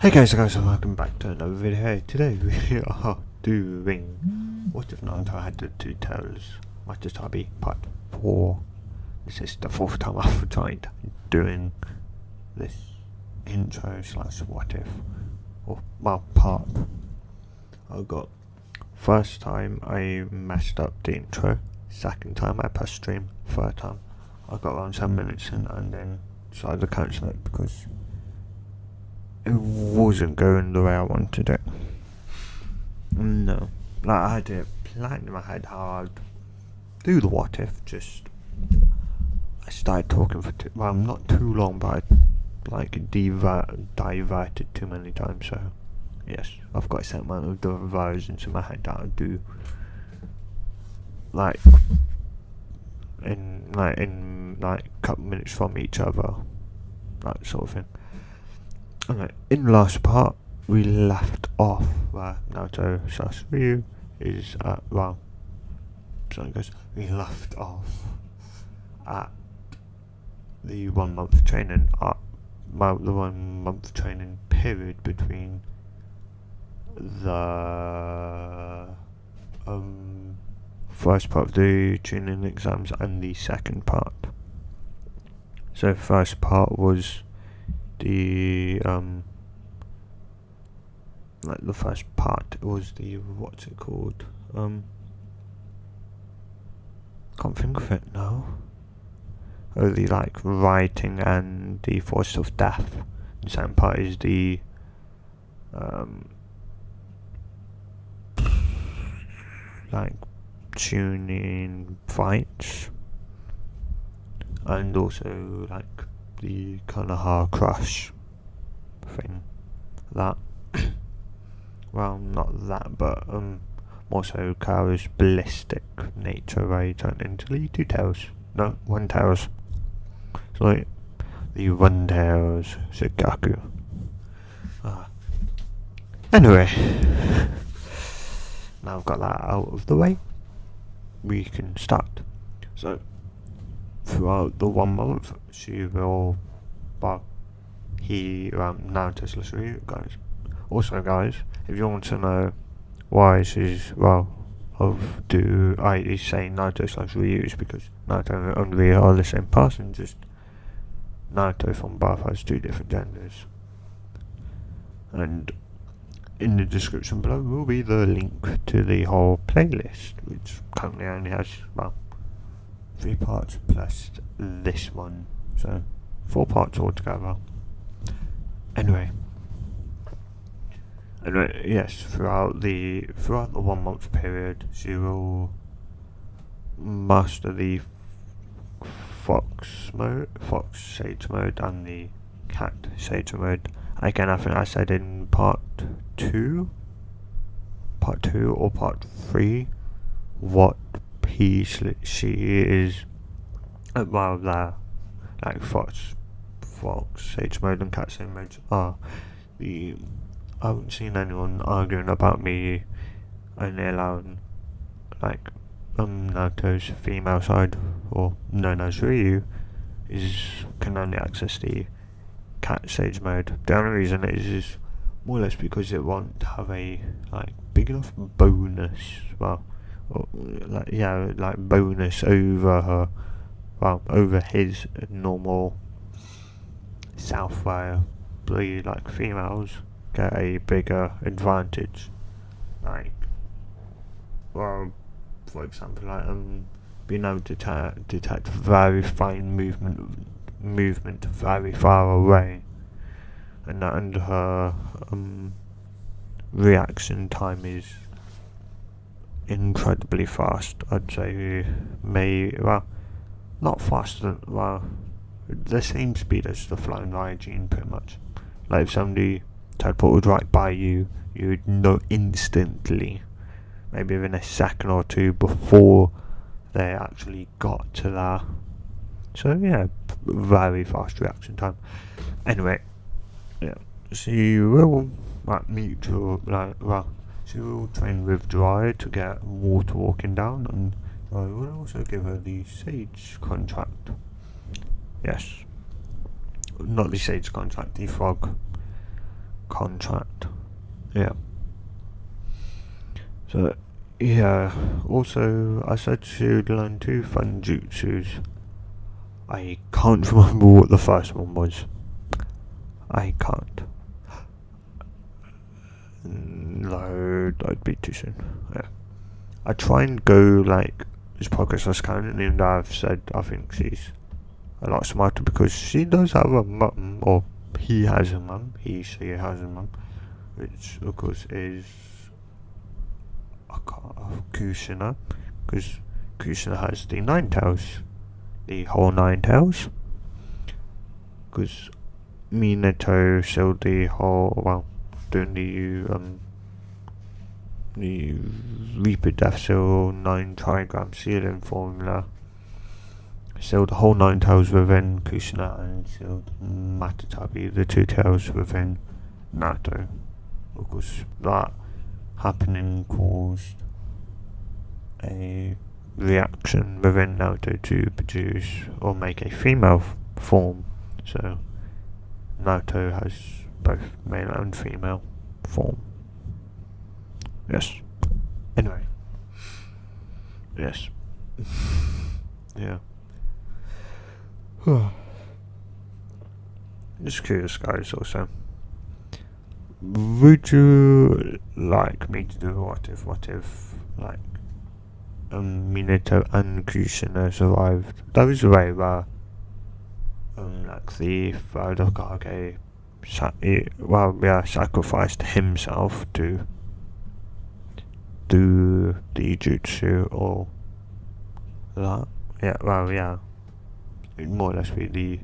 Hey guys and welcome back to another video. Today we are doing What If Naruto Had the Two Tails, Matatabi part 4. This is the fourth time I've tried doing this intro slash what if, or well, part. I got first time I messed up the intro, second time I pressed stream, third time I got around 7 minutes in and then decided to cancel it because it wasn't going the way I wanted it. No. Like, I had it planned in my head how I'd do the what if, just I started talking for not too long, but I diverted too many times, so yes, I've got a set amount of diversions in my head that I do in a couple minutes from each other, that sort of thing. Okay, in the last part, we left off where Naruto slash Ryu is at, we left off at the 1 month training, the 1 month training period between the first part of the chunin exams and the second part. So first part was the the first part was the what's it called? Can't think of it now. Oh, the writing and the force of death. The second part is the tuning fights, and also the Konoha crush thing. That well, not that, but more so Kara's ballistic nature where he turned into the two tails. No, one tails. So the one tails Sugaku. Anyway, now I've got that out of the way, we can start. So throughout the 1 month, she will, Naruto slash Ryu, guys. Also, guys, if you want to know why she's, I say Naruto slash Ryu is because Naruto and Ryu are the same person, just Naruto from birth has two different genders. And in the description below will be the link to the whole playlist, which currently only has, 3 parts plus this one, so 4 parts altogether. Anyway, yes, throughout the 1 month period, she will master the fox sage mode and the cat sage mode. Again, I think I said in part 2 or part 3 what piece she is. Fox sage mode and cat sage mode are I haven't seen anyone arguing about me only allowing Naruto's female side, or known as Ryu, can only access the cat sage mode. The only reason is more or less because it won't have a big enough bonus, bonus over her, over his normal self, where the females get a bigger advantage, for example, being able to detect very fine movement very far away, and her reaction time is incredibly fast. I'd say not faster, the same speed as the flying Hygiene, pretty much. Like if somebody teleported right by you, you would know instantly, maybe within a second or two before they actually got to there. So yeah, very fast reaction time. Anyway, yeah, she will she will train with Dry to get water walking down, and I will also give her the Sage contract. Yes, not the Sage contract, the Frog contract. Yeah. So, yeah. Also, I said to learn 2 fun jutsus. I can't remember what the first one was. I can't. No, that'd be too soon. Yeah. I try and go like as progress as I can, and even though I've said I think she's a lot smarter because she does have a mum, or he has a mum, she has a mum, which of course is Kushina, because Kushina has the 9 tails, the whole 9 tails, because Minato sold the whole, well, doing the Reaper Death Seal 9 trigram sealing formula, sealed the whole 9 tails within Kushina and sealed Matatabi, the 2 tails within Naruto. Of course, that happening caused a reaction within Naruto to produce or make a female form. So Naruto has both male and female form. Yes. Anyway. Yes. Yeah. Just curious, guys, also. Would you like me to do a what if, like, Minato and Kushina survived? That was the way where, like, the third Hokage, sacrificed himself to do the jutsu or that. Yeah, well, yeah. It'd more or less be the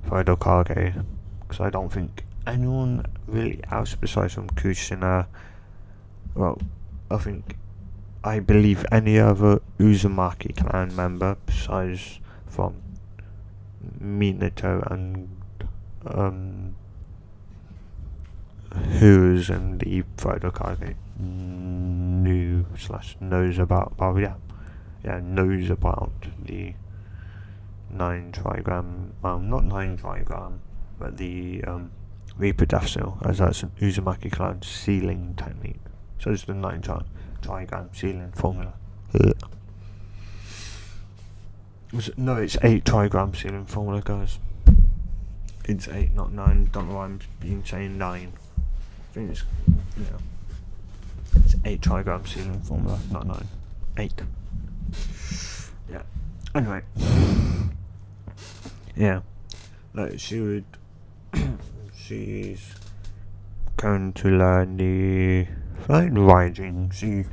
third Hokage, because I don't think anyone really else besides from Kushina, well, I believe any other Uzumaki clan member besides from Minato and who's in the third Hokage knows about, knows about the 9 trigram, not 9 trigram, but the Reaper Death Seal, as that's an Uzumaki clan sealing technique. So it's the 9 trigram sealing formula. No, it's 8 trigram sealing formula, guys. It's 8, not 9. Don't know why I'm being saying 9. I think it's, it's 8 trigram sealing formula, not 9. 8. Yeah. Anyway. Yeah. Like, she's going to learn the flying riding. She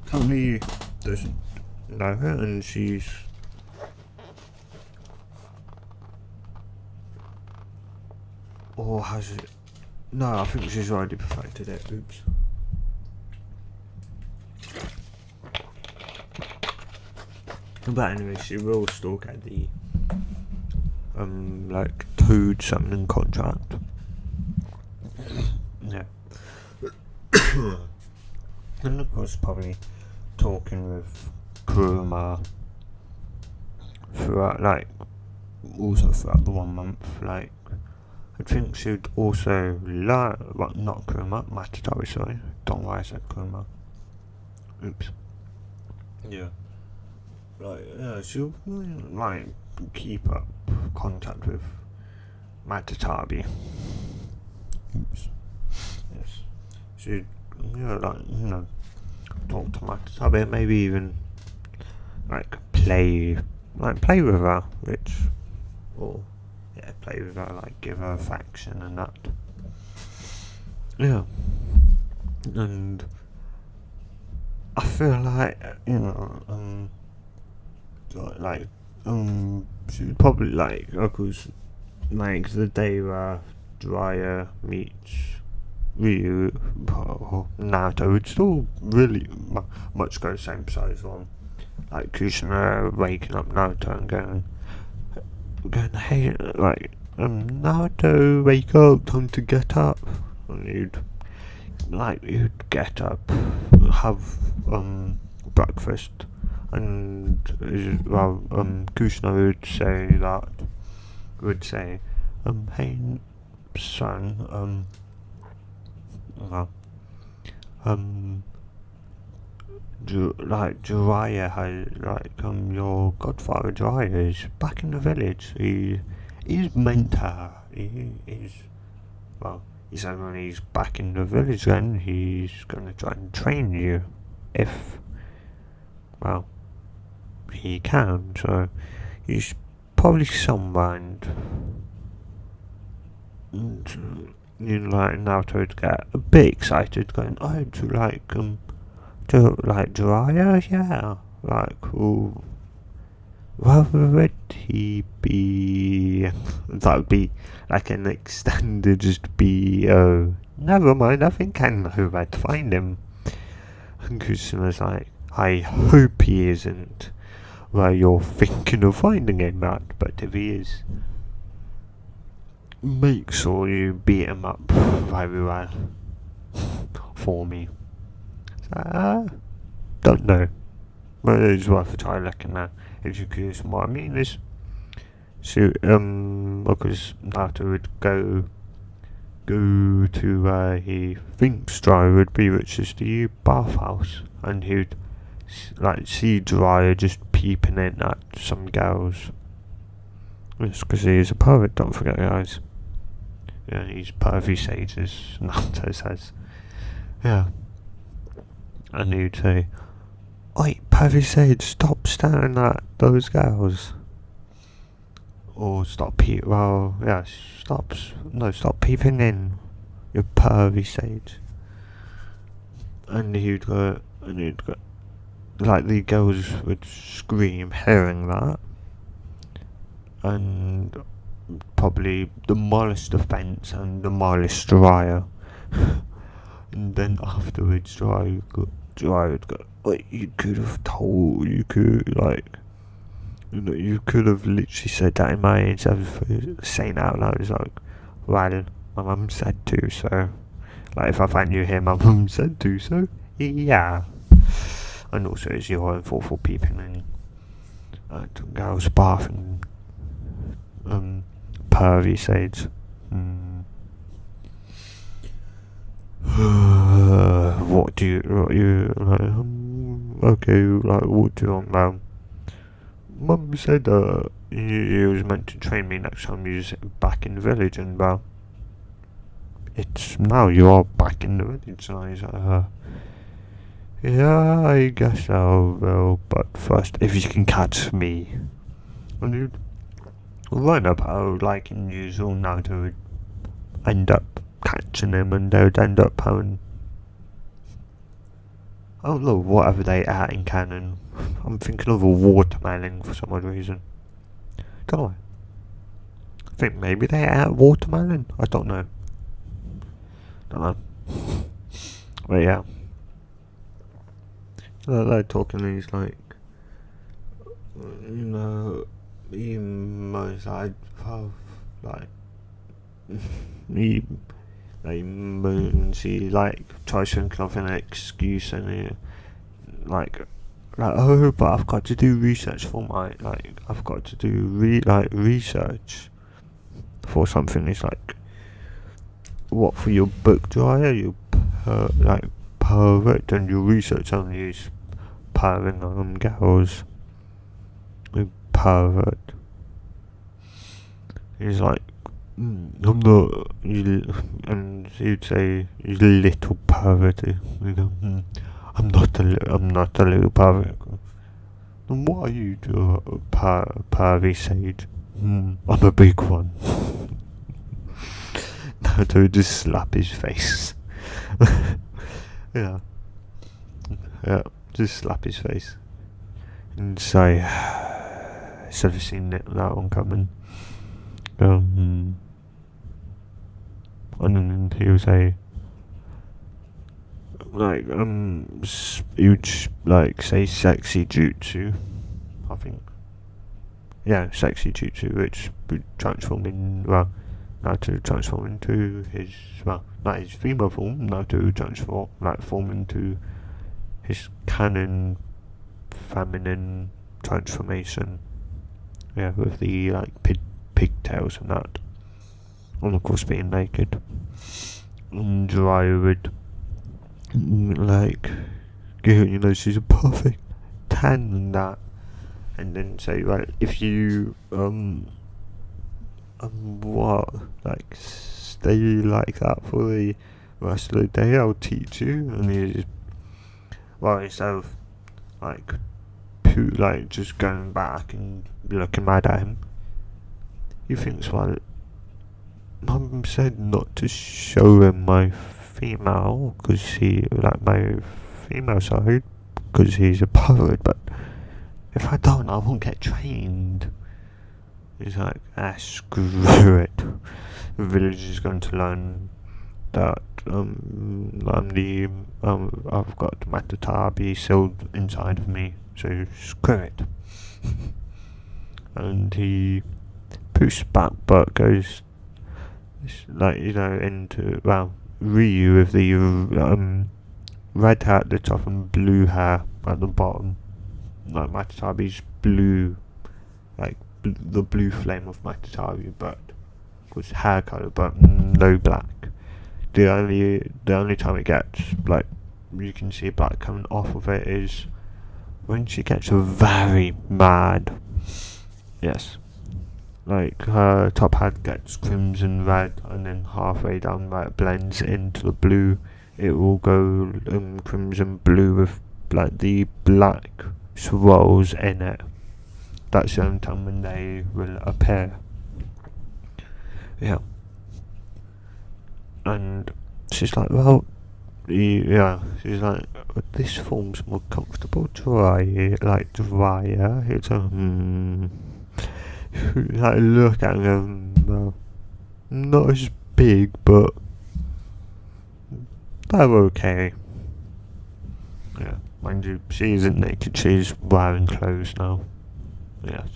currently doesn't know her, and she's or has it? No, I think she's already perfected it. Oops. But anyway, she will still get the like toad summoning contract. Yeah. And of course, probably talking with Kuruma throughout, like, also throughout the 1 month, like, I think she'd also learn, well, not Kuruma, Matatabi, sorry, don't know why I said Kuruma. Oops. Yeah. Like, yeah, she'll, like, keep up contact with Matatabi. Oops. Yes. She'd, talk to Matatabi, maybe even, like, play with her, play with her, like, give her affection and that. Yeah. And I feel like, she'd probably, like, of course, like, the day where Dryer meets Ryu, Naruto would still really much go the same size on, like, Kushina waking up Naruto and going, hey, like, Naruto, wake up, time to get up. And you'd get up, have breakfast, and Kushina would say, hey, son, Jiraiya has your godfather Jiraiya is back in the village. He's meant to. He is well. He said when he's back in the village, then he's gonna try and train you, if well he can. So he's probably somewhere, and Naruto would get a bit excited, going, "Oh, do you like Jiraiya? Yeah, ooh, whether would he be?" That would be like an extended just be. Oh, never mind. I think I know where to find him. And Kusuma's like, "I hope he isn't where you're thinking of finding him at, but if he is, make sure you beat him up very well for me." So, don't know. But it's worth a try looking at. If you're curious what I mean is, so because Naruto would go to where he thinks Jiraiya would be, which is the bathhouse, and he'd see Jiraiya just peeping in at some girls. It's because he is a pervert, don't forget, guys. Yeah, he's pervy sage, as Naruto says. Yeah. And he'd say, "Oi, pervy sage, stop staring at those girls." Or stop peeping in, you pervy sage. And he'd go, like the girls would scream hearing that, and probably demolish the fence and demolish Jiraiya. And then afterwards Jiraiya would go, "Wait, you could have literally said that in my ear instead of saying it out loud." It's like, "Well, my mum said to, so if I find you here, my mum said to, so yeah." And also it's your own fault for peeping in at girls' bath and pervy sage. What do you okay, what do you want now? Mum said you was meant to train me next time you was back in the village, and well, it's now you are back in the village. And I was like, "Yeah, I guess I will, but first, if you can catch me." And you'd run about like in usual. Naruto would end up catching him, and they would end up having, I don't know, whatever they ate in canon. I'm thinking of a watermelon for some odd reason. Don't know. I think maybe they ate watermelon. I don't know. But yeah. They're talking, and he's like, he moans he moans, he tries to think of an excuse, and he oh, but I've got to do research for my I've got to do research for something. It's like, what, for your book, Jiraiya? You pervert, and your research only is perving on girls. You pervert. He's like, "I'm not," and he'd say, "You little pervert." You go, I'm not a little pervert." "Then what are you, pervy sage?" "I'm a big one." Naruto would just slap his face. Yeah, just slap his face and say, "Instead of seeing that one coming." And then he would say, he would say sexy jutsu, I think. Yeah, sexy jutsu, which would transform Naruto transform into his, not his female form. Naruto would form into his canon feminine transformation. Yeah, with the pigtails and that, and of course being naked. And Jiraiya would like, she's a perfect 10 and that, and then say, well, if you, what, like, stay like that for the rest of the day, I'll teach you, and he's, well, instead of, like, just going back and looking mad at him, he thinks, well, Mum said not to show him my female, because my female side, because he's a poet, but if I don't, I won't get trained. He's like, screw it. The village is going to learn that, I've got Matatabi sealed inside of me, so screw it. And he pushes back, but goes, into, well, Ryu with the, red hair at the top and blue hair at the bottom. Like Matatabi's blue, like the blue flame of Matatabi, but was hair colour, but no black. The only time it gets, like, you can see black coming off of it is when she gets very mad. Yes. Like, her top hat gets crimson red, and then halfway down where it blends into the blue, it will go crimson blue with like the black swirls in it. That's the only time when they will appear. Yeah. And she's like, well, she's like, this form's more comfortable, drier. It's like, look at them, not as big, but they're okay. Yeah, mind you, she isn't naked, she's wearing clothes now. Yes.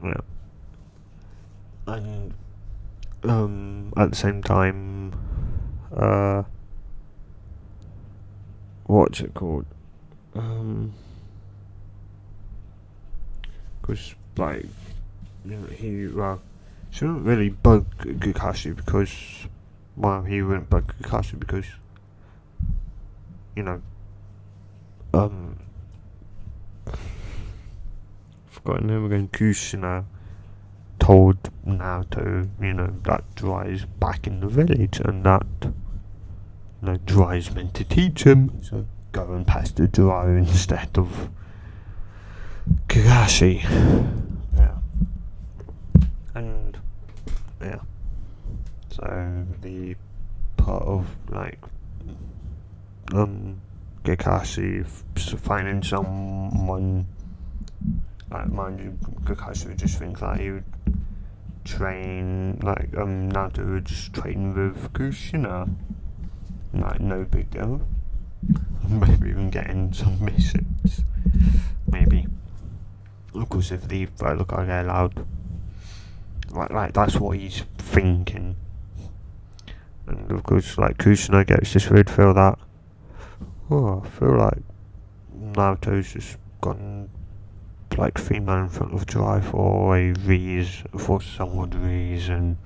Yeah. And, at the same time, what's it called? Because, like, she wouldn't really bug Kakashi because, he wouldn't bug Kakashi because, forgotten him again, Kushina told Naruto, that Dry is back in the village and that, Dry is meant to teach him, so go and pass the Dry instead of Kakashi. Yeah. And, yeah. So, the part of, Kakashi finding someone, mind you, Kakashi would just think that he would train, Naruto would just train with Kushina. No big deal. Maybe even getting some missions. Maybe. Of course, if the look I get allowed. That's what he's thinking. And of course, Kushina gets this weird feel that, I feel like Naruto's just gone female in front of Dry for some odd reason.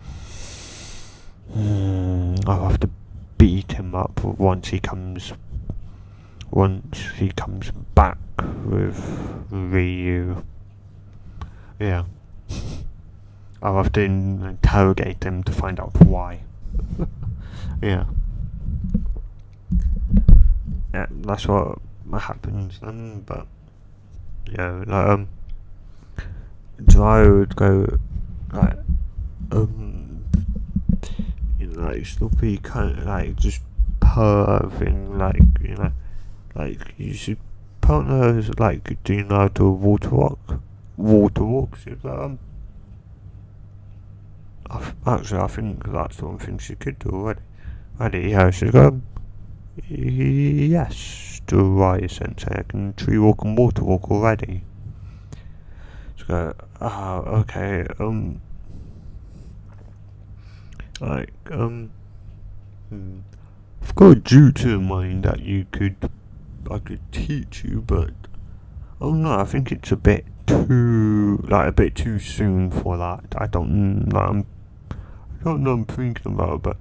I'll have to beat him up once he comes back with Ryu. Yeah. I'll have to interrogate him to find out why. Yeah. Yeah, that's what happens then, but yeah, Dry would go still be kind of just perving, you should partners do you know how to water walks if actually I think that's one thing she could do already. Yeah, she'd go, yes, Dry Sensei, I can tree walk and water walk already. So go, okay, I've got a jutsu in mind that I could teach you, but no, I think it's a bit too soon for that. I don't know, I'm thinking about it, but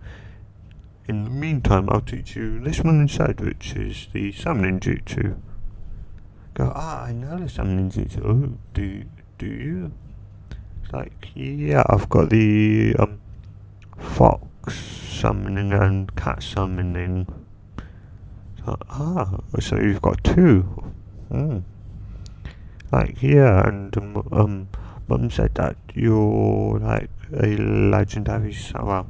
in the meantime, I'll teach you this one instead, which is the summoning jutsu. Go, I know the summoning jutsu. Oh, do you? It's like, yeah, I've got the fox summoning and cat summoning. So you've got two. Like, yeah, and Mum said that you're like a legendary, well,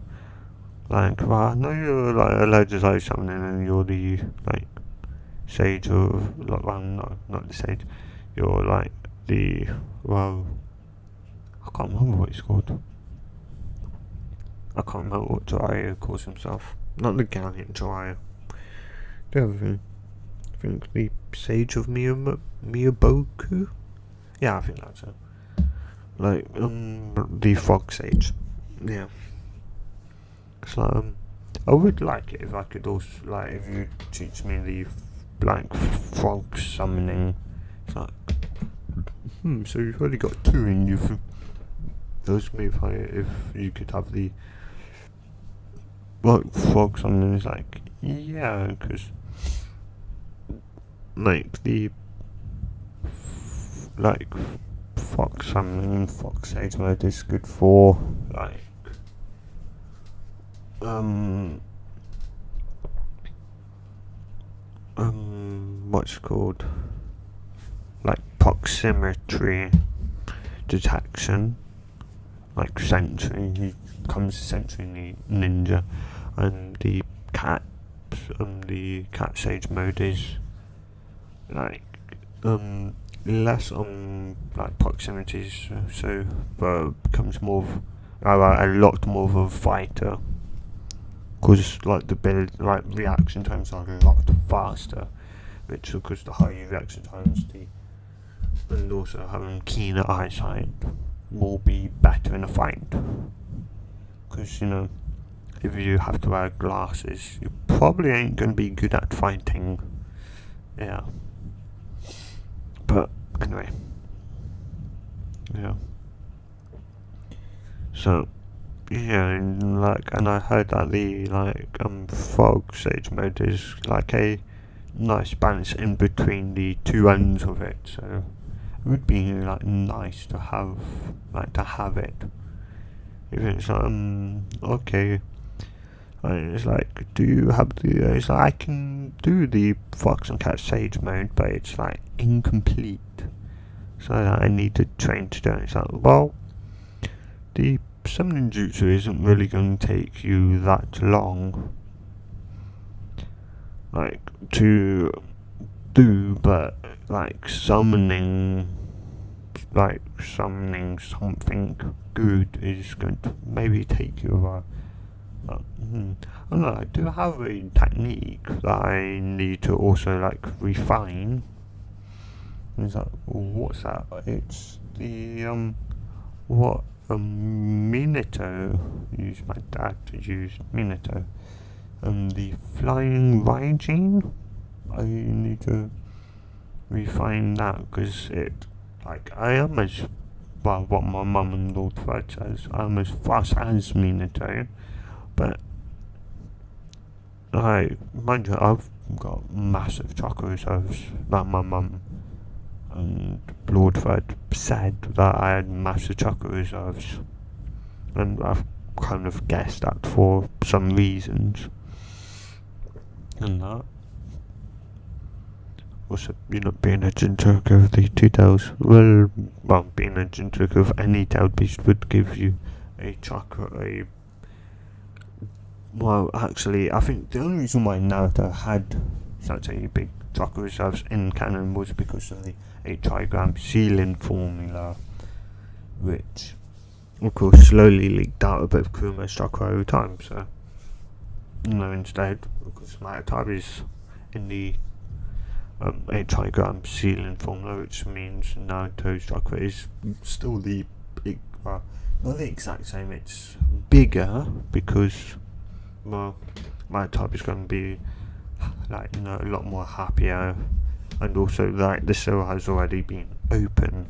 I know you're like a legendary summoning, and you're the like sage of, like, well, not the sage. You're like the, well, I can't remember what it's called. I can't remember what Jiraiya calls himself. Not the Gallant Jiraiya. The other thing. I think the Sage of Miyaboku? Yeah, I think that's it. Like, the Frog Sage. Yeah. So, I would like it if I could also, like, if you teach me the, like, frog summoning. It's like, so you've already got two in you. Those me if you could have the, like, frog summoning. Is like, yeah, because like the like fox summoning, fox sage mode is good for like what's it called, like proximity detection, like sentry. He comes sentry ninja, and the cat sage mode is like less on like proximities, so becomes more of a lot more of a fighter, because like the build, like reaction times are a lot faster, which because the higher reaction times, and also having keener eyesight will be better in a fight, because if you have to wear glasses, you probably ain't going to be good at fighting. Yeah. But anyway. Yeah. So, yeah, and I heard that the frog sage mode is like a nice balance in between the two ends of it. So it would be like nice to have it. Even it's okay. It's like, do you have the? It's like I can do the fox and cat sage mode, but it's like incomplete. So that I need to train to do it. It's like, well, the summoning jutsu isn't really going to take you that long, like to do, but like summoning something good is going to maybe take you a while. I don't know, I do have a technique that I need to also like refine. It's like, what's that? It's the Minato used, my dad used Minato. The flying Raijin, I need to refine that, because I am as, well, what my mum and Lord Fred says, I'm as fast as Minato, but mind you, I've got massive chakra reserves that my mum and Lord Fred said that I had massive chakra reserves, and I've kind of guessed that for some reasons, and that also, being a Jinchuriki of the two tails, well, being a Jinchuriki of any tailed beast would give you a chakra, well, actually, I think the only reason why Naruto had such a big chakra reserves in canon was because of the 8 trigram ceiling formula, which, of course, slowly leaked out a bit of Kuroma's chakra over time. So, instead, because Matatabi's in the 8 trigram ceiling formula, which means Naruto's chakra is still not the exact same, it's bigger, because, well, Matatabi is going to be a lot more happier, and also the cell has already been open,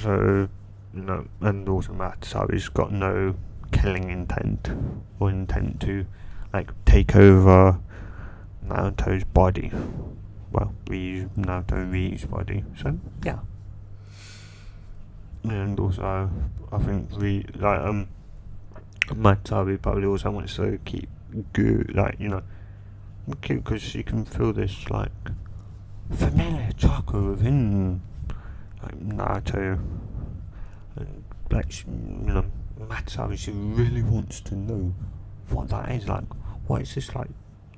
so and also Matatabi's got no killing intent or intent to like take over Naruto's body. Well, Naruto's body. So yeah. And also, I think Matatabi probably also wants to keep good, like, you know, because she can feel this like familiar chakra within like Naruto, and like Matatabi, she really wants to know what that is. Like, what is this like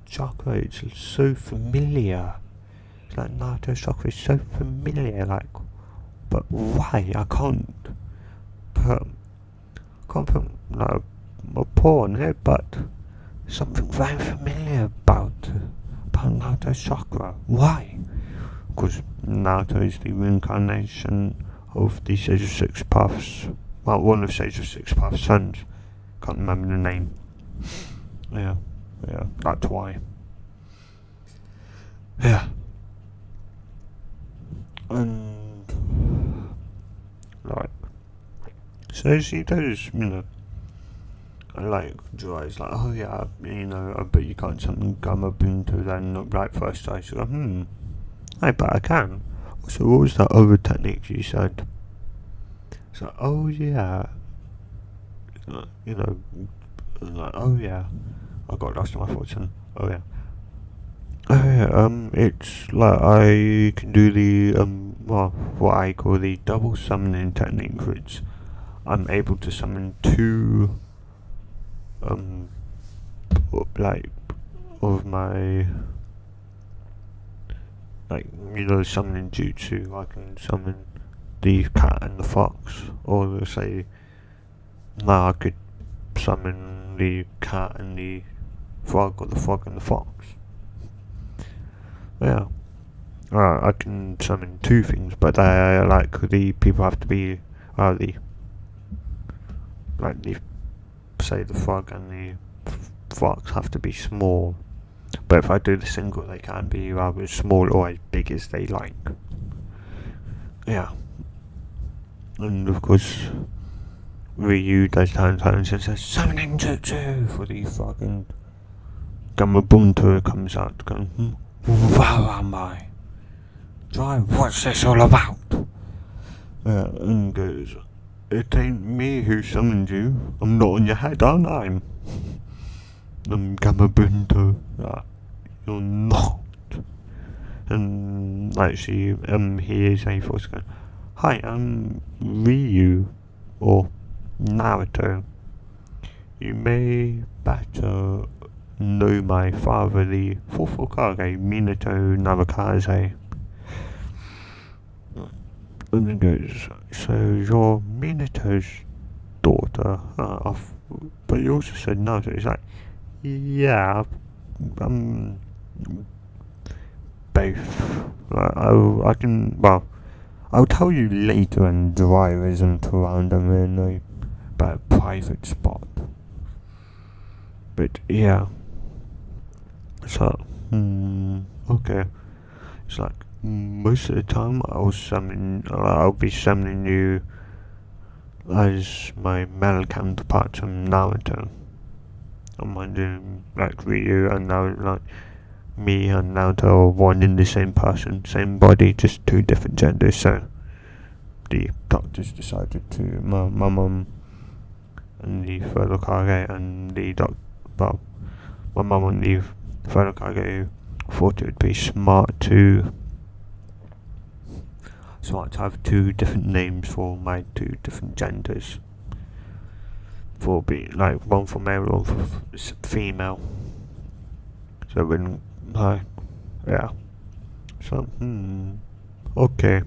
chakra? It's so familiar. It's like Naruto's chakra is so familiar. Like, but why? I can't put like a paw on it, but something very familiar about Naruto's chakra. Why? Because Naruto is the reincarnation of the Sage of Six Paths. Well, one of Sage of Six Paths' sons. Can't remember the name. Yeah, that's why. Yeah. And like, so she does, like Jiraiya's like, oh yeah, I bet you can't summon Gamma Bunto then, right first try. She's like, I bet I can. So what was that other technique you said? It's like, oh yeah, like, oh yeah, I got lost in my thoughts and it's like I can do the what I call the double summoning technique, which I'm able to summon two like of my summoning jutsu. I can summon the cat and the fox, or say now I could summon the cat and the frog, or the frog and the fox. Yeah. I can summon two things, but the people have to be say the frog and the fox have to be small. But if I do the single, they can be rather small or as big as they like. Yeah. And of course, Ryu does turn and says summoning jutsu for the frog, and Gamabunto comes out going, wow am I? Drive, what's this all about? And goes, it ain't me who summoned you. I'm not on your head, aren't I? Gamabunto, you're not. And like he is a force going, hi, I'm Ryu, or Naruto. You may better know my father, the fourth Hokage, Minato Narakaze. And then goes, so you're Minato's daughter? But you also said Naruto. It's like, yeah, I'm both. I can, I'll tell you later when Jiraiya isn't around. I'm in a private spot. But yeah, so okay. It's like most of the time I'll be summoning you as my male counterpart from Naruto. I'm wondering like Ryu and now like me and Naruto are one and the same person, same body, just two different genders. So the doctors decided to my mum and the third Hokage and my mum and the third Hokage thought it would be smart to have two different names for my two different genders. For being like one for male, one for female. So when yeah. So okay.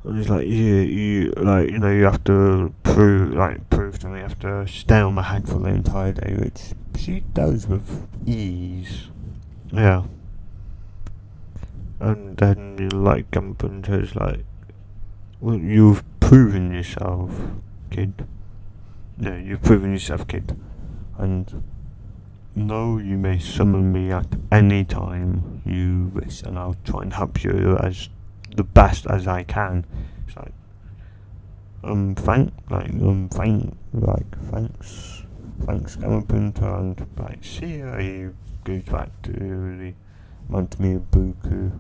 And it's like you have to prove to me, you have to stay on my head for the entire day, which she does with ease. Yeah. And then Gunpunter's like, well, you've proven yourself, kid. Yeah, you've proven yourself, kid. And no, you may summon me at any time you wish, and I'll try and help you as the best as I can. It's like, thanks, Gamapinta, and like, see ya, he goes back to the Mount Miyabuku.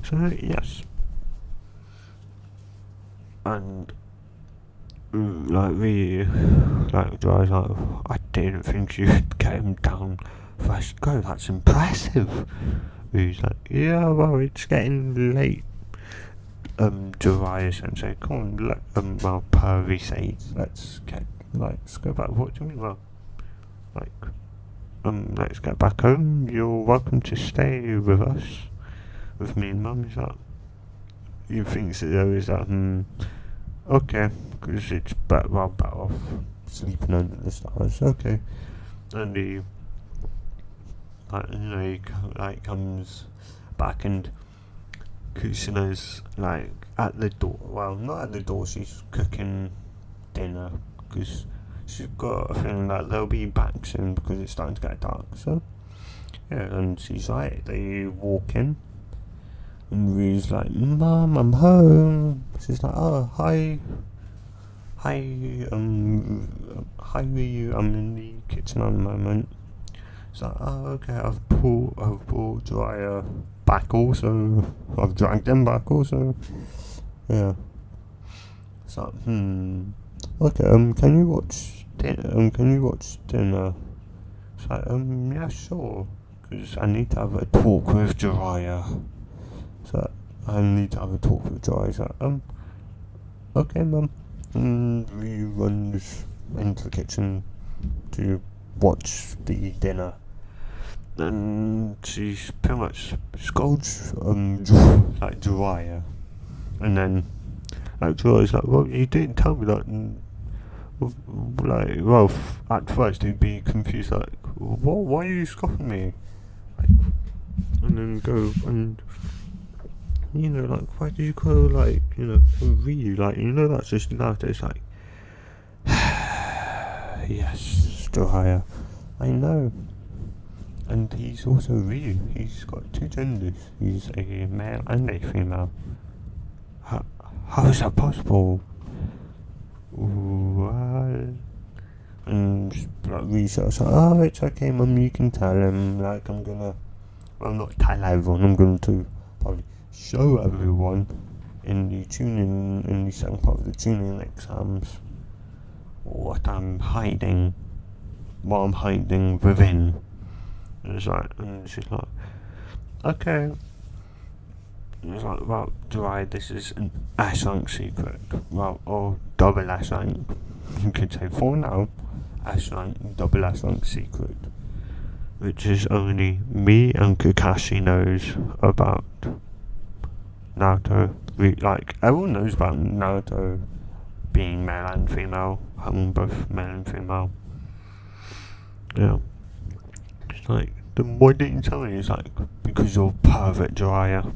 So, yes. And, like, we, like, Joy's like, I didn't think you'd get him down first go, that's impressive. He's like, yeah, well, it's getting late. Jiraiya Sensei, come on, well, Pervy says, let's go back. What do you mean? Well, like, let's get back home. You're welcome to stay with us, with me and Mum. He's like, he thinks that there is that, okay, because it's better off sleeping under the stars, okay. And he, like, he comes back, and Kusina's like at the door. Well, not at the door. She's cooking dinner because she's got a feeling that they'll be back soon because it's starting to get dark. So yeah, and she's like, they walk in, and Ryu's like, "Mum, I'm home." She's like, "Oh, hi, Ryu. I'm in the kitchen at the moment." It's like, "Oh, okay. I've brought Jiraiya back also. I've dragged him back also." Yeah. It's like, okay. Can you watch dinner? It's like, yeah, sure. Because I need to have a talk with Jiraiya. So I need to have a talk with Jiraiya. It's like, okay, Mum. And we runs into the kitchen to watch the dinner. And she's pretty much scolds like Jiraiya, and then like Jiraiya's like, well, you didn't tell me that. And, like, well, at first he'd be confused, like, what? Why are you scoffing me? Like, and then go and like, why did you call like Ryu? Like, that's just Naruto. It's like, yes, Jiraiya, I know. And he's also Ryu. He's got two genders. He's a male and a female. How is that possible? Well, and like Ryu sort of like, oh, it's okay, Mum. You can tell him. Like, not tell everyone. I'm going to probably show everyone in the second part of the tuning exams what I'm hiding within. And it's like, and she's like, okay. And it's like, well, Jiraiya, this is an S rank secret. Well, or double S rank. You could say for now, S rank, double S rank secret. Which is only me and Kakashi knows about Naruto. Like, everyone knows about Naruto being male and female, having both male and female. Yeah. Like, then why didn't you tell me? It's like, because you're pervert, Jiraiya.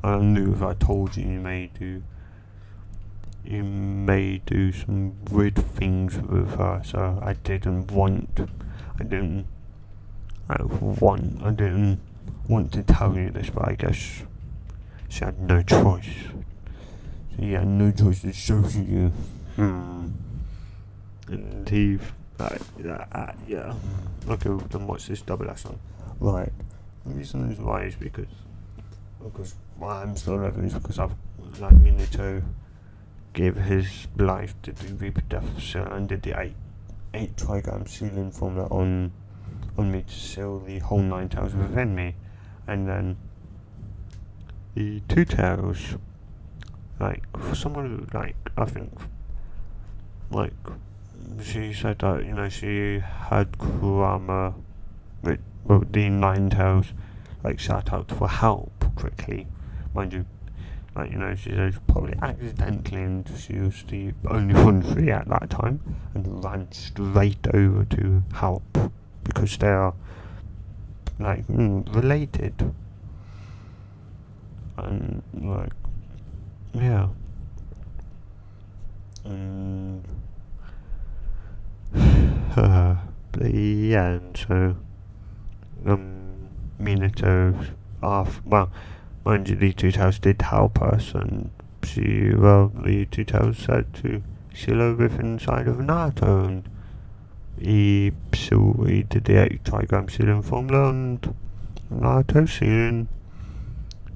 I knew if I told you, you may do some weird things with her. So I didn't want to tell you this, but I guess she had no choice. So he had no choice to show you. And he. Yeah. Okay, then what's this double S on? Right. The reason is why is because why I'm still living is because I've, like, Minato gave his life to the Reaper Death Seal and did the 8 trigram sealing formula on me to seal the whole 9 tails within me. And then the 2 tails, like, for someone who, like, I think, like, she said that, she had Kurama with the 9 tails, like, shout out for help quickly. Mind you, like, she said probably accidentally, and she was the only one free at that time, and ran straight over to help because they are, like, related. And, like, yeah. And yeah, and so Minato, well, mind you, the 2 tails did help us, the two tails said to seal over inside of Naruto, and he did the 8 trigram sealing formula, and Naruto sealing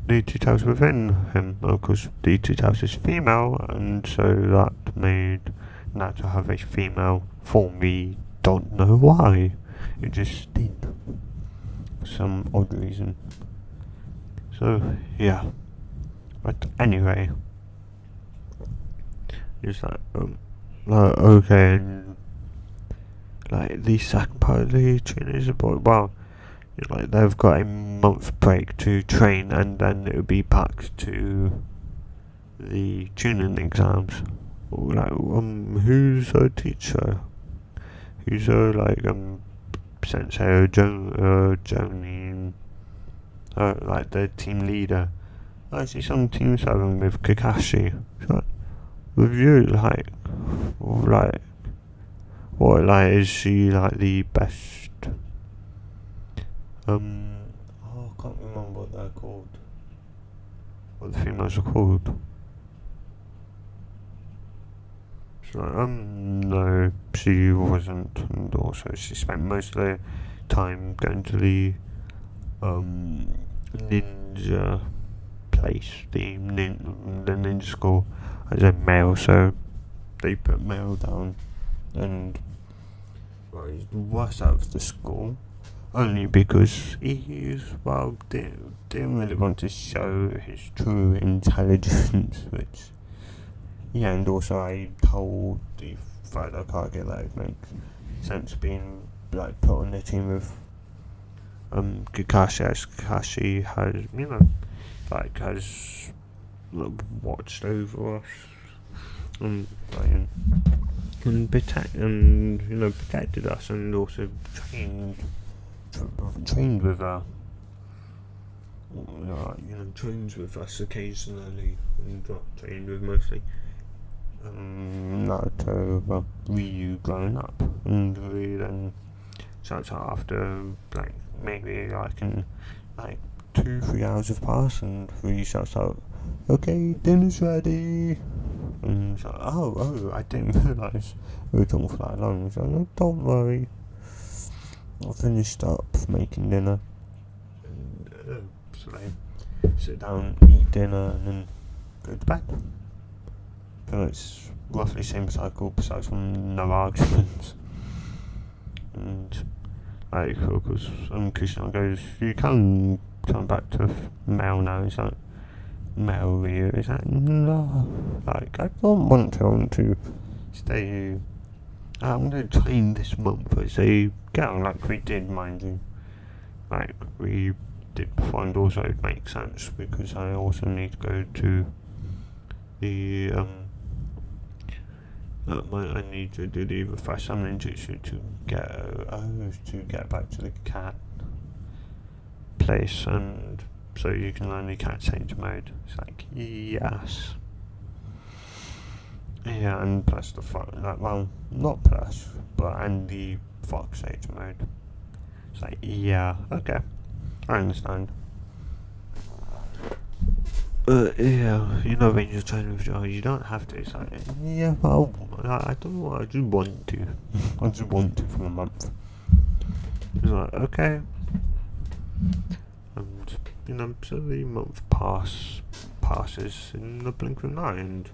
the two tails within him. Of course, the two tails is female, and so that made Naruto have a female form. We don't know why. It just did. For some odd reason. So, yeah. But anyway. It's like, okay, and like the second part of the training is about, well, like they've got a month break to train, and then it'll be back to the chunin exams. Like, who's a teacher? Who's a sensei or Jonin? Like the team leader. I see some teams having with Kakashi. So, with you, what is she like the best? I can't remember what they're called. What the females are called. So no, she wasn't, and also she spent most of the time going to the ninja place, the ninja school, as a male, so they put male down, and well, he's the worst out of the school, only because didn't really want to show his true intelligence, which, yeah, and also I told the fighter target that it makes sense being like put on the team with Kakashi, as Kakashi has, has watched over us and protected us, and also trained with her. Trains with us occasionally, and not trained with mostly. Naruto, Ryu growing up, and Ryu then shouts out after maybe 2-3 hours have passed, and Ryu shouts out, "Okay, dinner's ready." And it's like, oh, I didn't realise we were talking for that long. So no, don't worry, I finished up making dinner, and so they sit down, eat dinner, and then go to bed. So it's roughly the same cycle, besides from no arguments. And of course, Krishna goes, "You can turn back to male now." It's like, male Ryu is like, no, I don't want to. I want to stay. I'm going to train this month as a girl, like we did, mind you. Like we did before, and also it makes sense because I also need to go to the I need to do the refresh some ninjutsu to get back to the cat place, and so you can learn the cat sage mode. It's like, yes. Yeah, and plus the fox, not plus, and the fox sage mode. It's like, yeah, okay, I understand. Yeah, when you're training with Joe, you don't have to. It's like, yeah, well, I don't know, I just want to. I just want to for a month. It's like, okay. And, so the month passes in the blink of an eye, and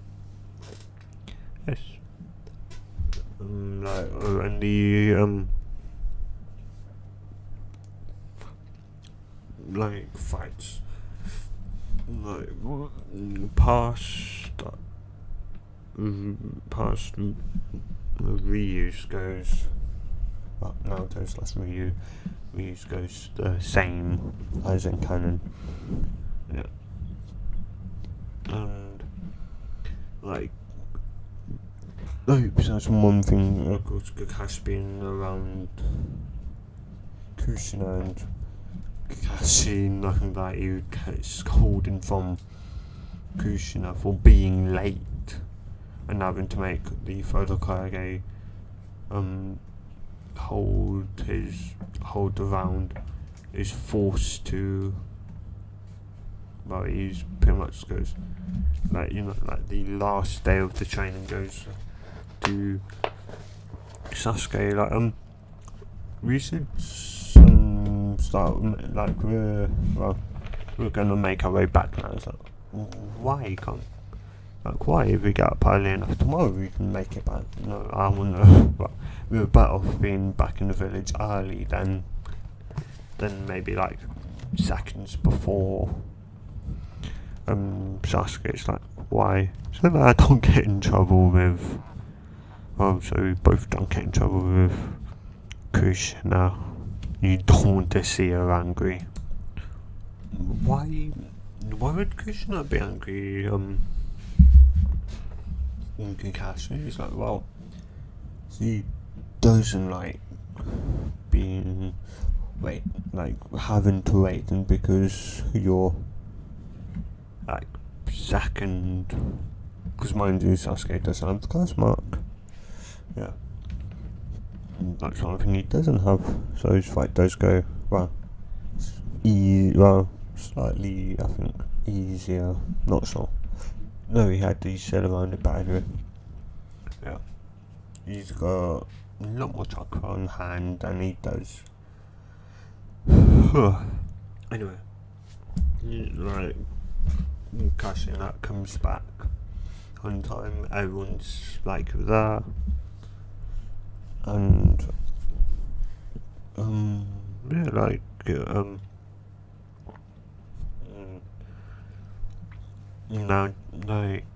yes. And the, fights. Past Ryu's goes Naruto's last Ryu's goes the same as in canon. Yeah. And so that's one thing, of course, Kakashi being around Kushina, and Kakashi knowing that he would get scolding from Kushina for being late and having to make the Photokage hold the round, is forced to well, he's pretty much goes, like, you know, like the last day of the training goes to Sasuke, like, we should start, like, we're gonna make our way back now. It's like, why can't, like, why if we get up early enough tomorrow we can make it back? No, I wonder, but we were better off being back in the village early than maybe like seconds before Sasuke's like, why? So that I don't get in trouble with, so we both don't get in trouble with Krishna. You don't want to see her angry. Why would Krishna be angry? In Kakashi, he's like, well, he doesn't like being having to wait, and because you're like second, because mind you, Sasuke doesn't have the class mark. Yeah, that's something he doesn't have. So his fight does go slightly, I think, easier. Not sure. No, he had these set around it, but anyway. Yeah, he's got a lot more chakra on hand than he does. Anyway, like, Kashina comes back on time, everyone's like there, and yeah, like, now, like,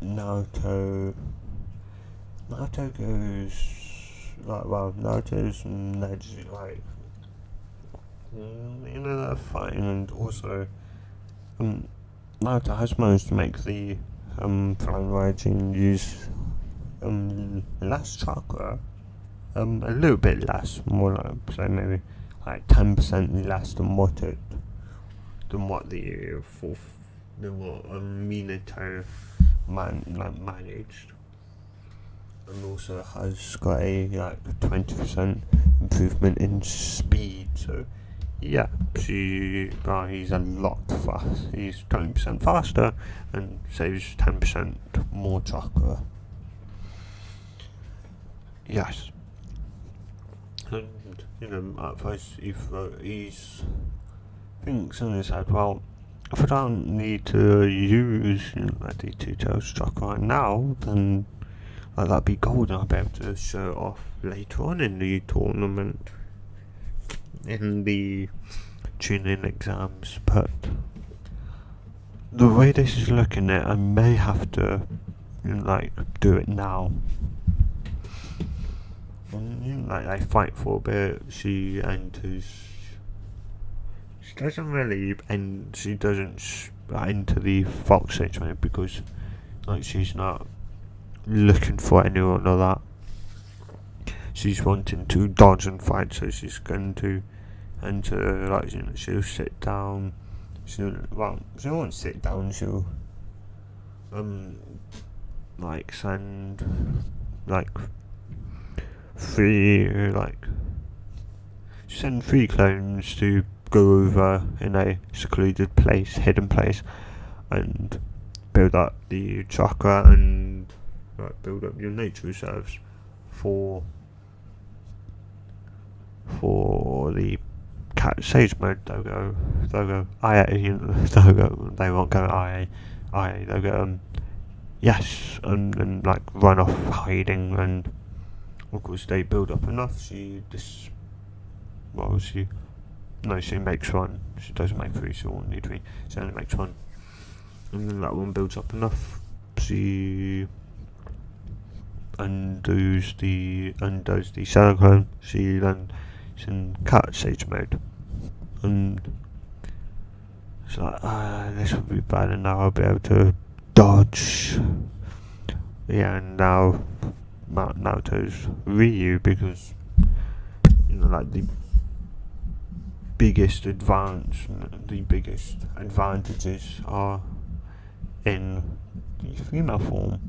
Naruto goes, like, well, Naruto's Neji, like, you know, they're fighting, and also, Naruto has managed to make the, flying Raijin use, less chakra, a little bit less, more like, say maybe, like, 10% less than what Minato managed, and also has got a like 20% improvement in speed. So yeah, he's a lot fast. He's 20% faster and saves 10% more chakra. Yes, and you know, at first he's thinks in his head, well, if I don't need to use, you know, like the two-tails chakra right now, then like, that'd be golden. I'll be able to show it off later on in the tournament, in the chunin exams. But the way this is looking at, I may have to, you know, like, do it now. And you know, like, they fight for a bit. She enters. She doesn't really, and she doesn't enter the fox stage mode because, like, she's not looking for anyone or that. She's wanting to dodge and fight, so she's going to enter, like, you know, she'll sit down. She won't sit down. She'll like, send like send 3 clones to go over in a secluded place, hidden place, and build up the chakra and build up your nature reserves for the cat sage mode. They'll go IA, you know, they won't go IA, they'll go yes, and like run off hiding, and of course they build up enough. She makes 1. She doesn't make 3, so won't need 3. She only makes 1, and then that one builds up enough. She undoes the shadow clone. She then is in cat sage mode, and it's like, this would be bad, and now I'll be able to dodge. Yeah, and now Naruto's Ryu, because, you know, like, the biggest advantages are in the female form.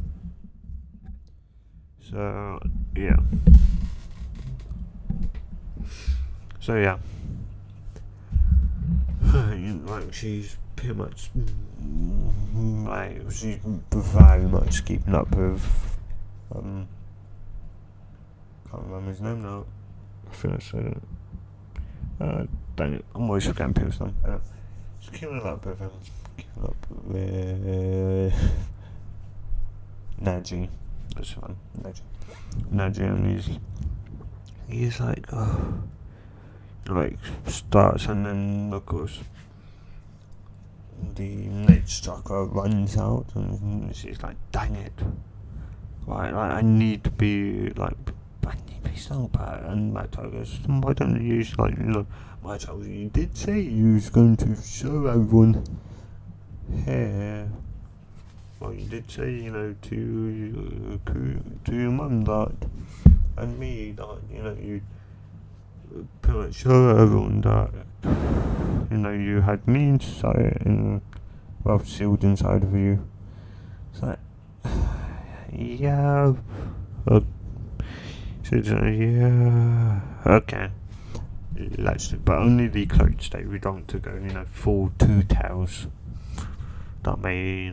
So yeah. Like, she's pretty much like she's very much keeping up with can't remember his name now. I think I said it. Dang it, I'm always forgetting people's name. She's keeping up with him. Keeping up with Naji. That's one. Naji, and he's like starts, and then of course the next chakra runs out, and she's like, dang it, right, like, I need to be strong about it. And Matatabi goes, why don't you use, Matatabi, you did say you was going to show everyone here. Well, you did say, to your mum that, and me, that, you pretty much show everyone that, you had me inside, and, well, sealed inside of you. It's like, yeah, yeah, okay, let's do, but only the clothes state. We don't want to go, full two tails. That may,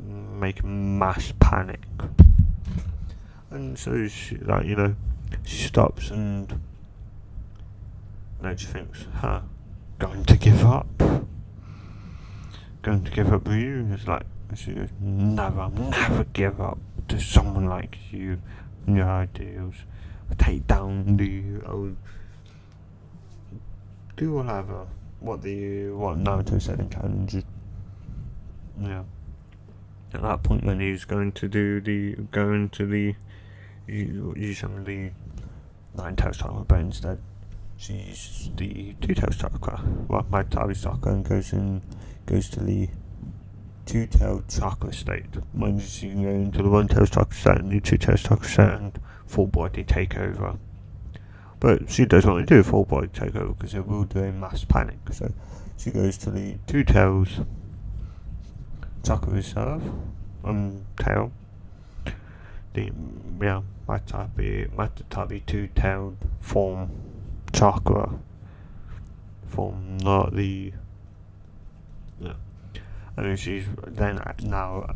make mass panic. And so she, she stops, and she thinks, going to give up with you? It's like, she goes, never give up to someone like you and your ideals. Take down the old, do whatever, what Naruto said in canon. Yeah. At that point, when he's going to use some of the 9-tailed chakra, but instead she uses the 2-tailed chakra. Well, Matatabi's chakra, and goes to the 2-tailed chakra state. When she can go into the 1-tailed chakra state and the 2-tailed chakra state and full body takeover. But she doesn't want to do a full body takeover because it will do a mass panic. So she goes to the 2-tailed chakra reserve, tail. The Matatabi 2-tailed form chakra form, not the. Yeah. And she's then now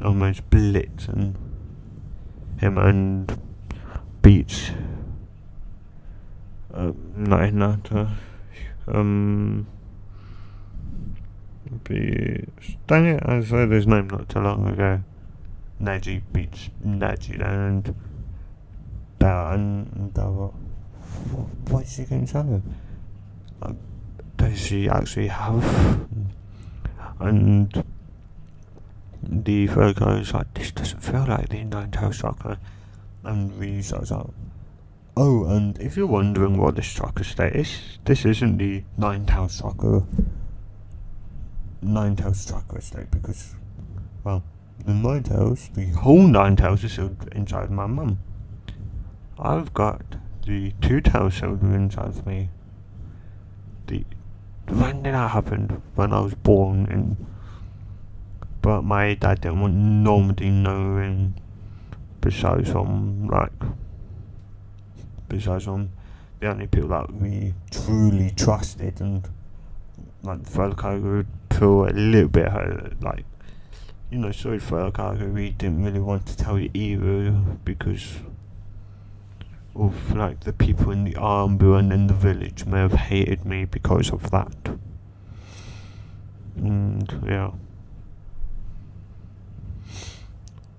almost blitzing him and beats Hinata. Dang it, I said his name not too long ago. Neji beats Neji, and what is she going to tell him? Does she actually have? And the third guy is like, this doesn't feel like the 9-tailed chakra. And we starts out, oh, and if you're wondering what this chakra state is, this isn't the 9-tailed chakra. 9-tailed chakra state, because, well, the 9 tails, the whole 9 tails are sealed inside my mum. I've got the 2 tails sealed inside of me. When did that happen? When I was born, but my dad didn't want nobody knowing, besides from the only people that we truly trusted, and Furlkai would feel a little bit hurt, sorry Furlkai, we didn't really want to tell you either because of the people in the army and in the village may have hated me because of that. And yeah.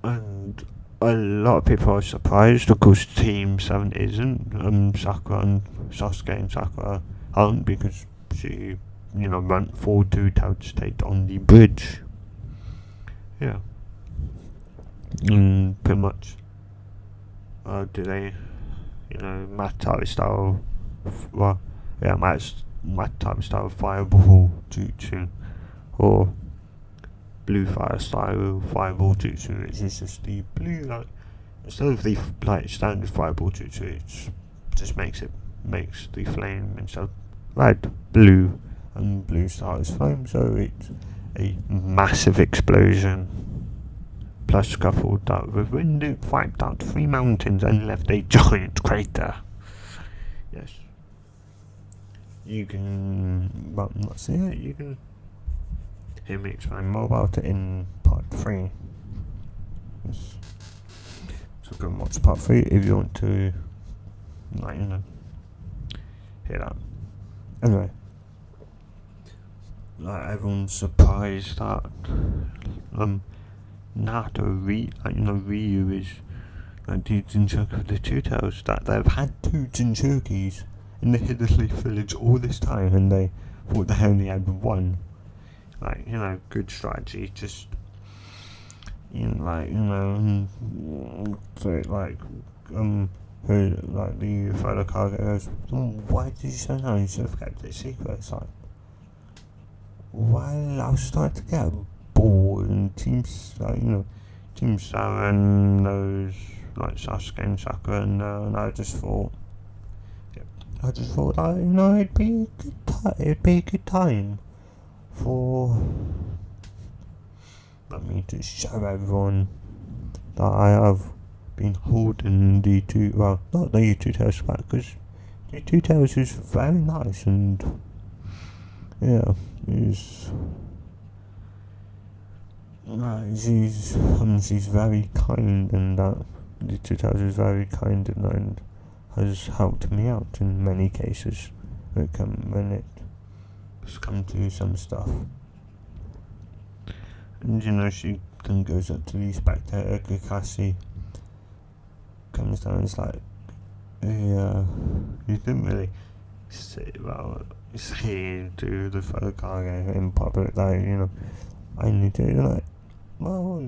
And a lot of people are surprised, of course Team 7 isn't. Sakura and Sasuke and Sakura aren't, because she, went full 2-tailed state on the bridge. Yeah. And pretty much, do they, Matatabi style, Matatabi style fireball jutsu, or blue fire style fireball jutsu, which is just the blue, instead of the standard fireball jutsu, it just makes the flame instead of red, blue, and blue starts flame, so it's a massive explosion, plus coupled that with wind, it wiped out 3 mountains and left a giant crater. Yes. You can, well, not see it, you can let me explain more about it in part 3. So go and watch part 3 if you want to, like, you know, hear that. Anyway, like, everyone's surprised that Ryu is like the Jinchuriki of the Two Tails, that they've had 2 Jinchurikis in the Hidden Leaf Village all this time, and they thought they only had 1. Like, you know, good strategy, just, you know, like, you know, so, like, who, like, the fellow Kage goes, why did you say no? You should have kept it secret. It's like, well, I was starting to get bored, and teams, like, you know, Team Saren knows, like, Sasuke and Sakura, and I just thought, that, you know, it'd be a good time for me to show everyone that I have been holding the not the Two Tails back, because the Two Tails is very nice, and yeah, she's very kind, and that the Two Tails is very kind, and has helped me out in many cases when it's come to some stuff. And, you know, she then goes up to the spectator. Kakashi comes down and is like, yeah, you didn't really say to the fellow Kage in public that, you know, I need to, like, well,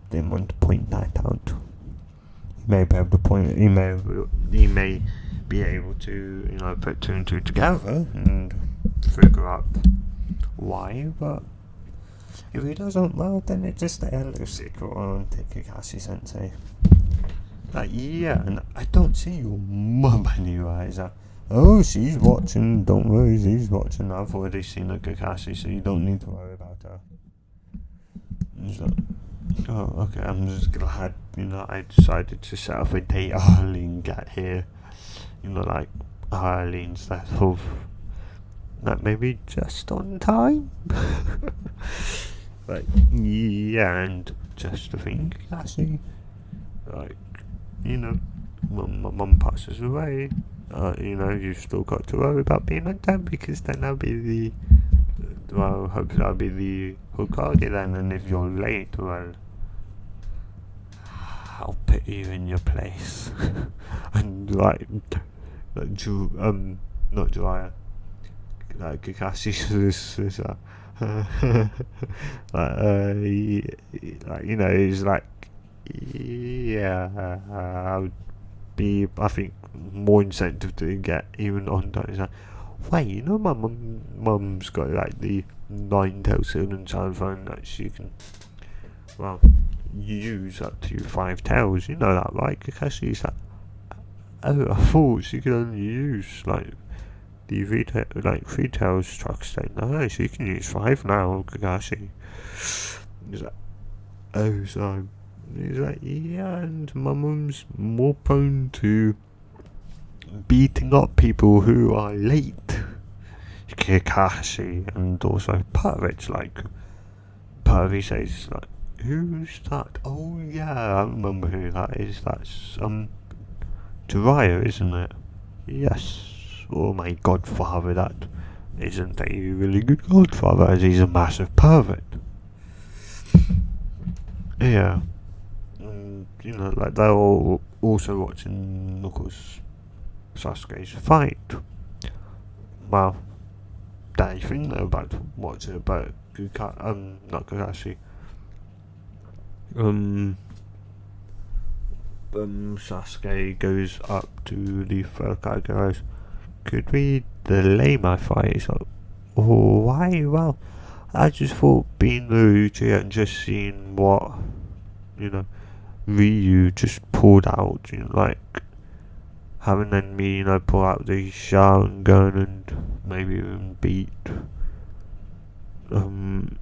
didn't want to point that out. He may be able to he may be able to, you know, put 2 and 2 together and figure out why, but if he doesn't, well, then it just stay a little secret on Kakashi Sensei. Like, yeah, and I don't see your mum anyway. Like, oh, she's watching, don't worry, she's watching. I've already seen a Kakashi, so you don't need to worry about her. So, oh, okay, I'm just glad, you know, I decided to set up a day early and get here. You know, like, early instead of, like, maybe just on time. Like, yeah, and just to think, actually, like, you know, when my mum passes away, you know, you've still got to worry about being on time, because then I'll be hopefully I'll be the Hokage then, and if you're late, well, I'll put you in your place. And, like not Jiraiya, like, Kakashi's sister. Like, you know, he's like, yeah, I would be, I think, more incentive to get even on time. He's like, wait, you know, my mum's got, like, the 9-tailed Sylvan phone that she can, well, use up to 5 tails. You know that, right? Kakashi's like, oh, I thought she could only use, like, the 3 tails truck state. No, she can use 5 now, Kakashi. He's like, oh, so he's like, yeah, and my mum's more prone to beating up people who are late. Kakashi, and also Purvich, like, Purvy says, like, who's that? Oh yeah, I remember who that is. That's Jiraiya, isn't it? Yes. Oh, my godfather, that isn't a really good godfather, as he's a massive pervert. Yeah. And, you know, like, they're all also watching, of course, Sasuke's fight. Well, they think they're about to watch it, but not Kakashi. Sasuke goes up to the Hokage, goes, could we delay my fight? He's like, oh, why? Well, I just thought being Naruto and just seeing what, you know, Ryu just pulled out, you know, like, having then me, you know, pull out the Sharingan and maybe even beat, can't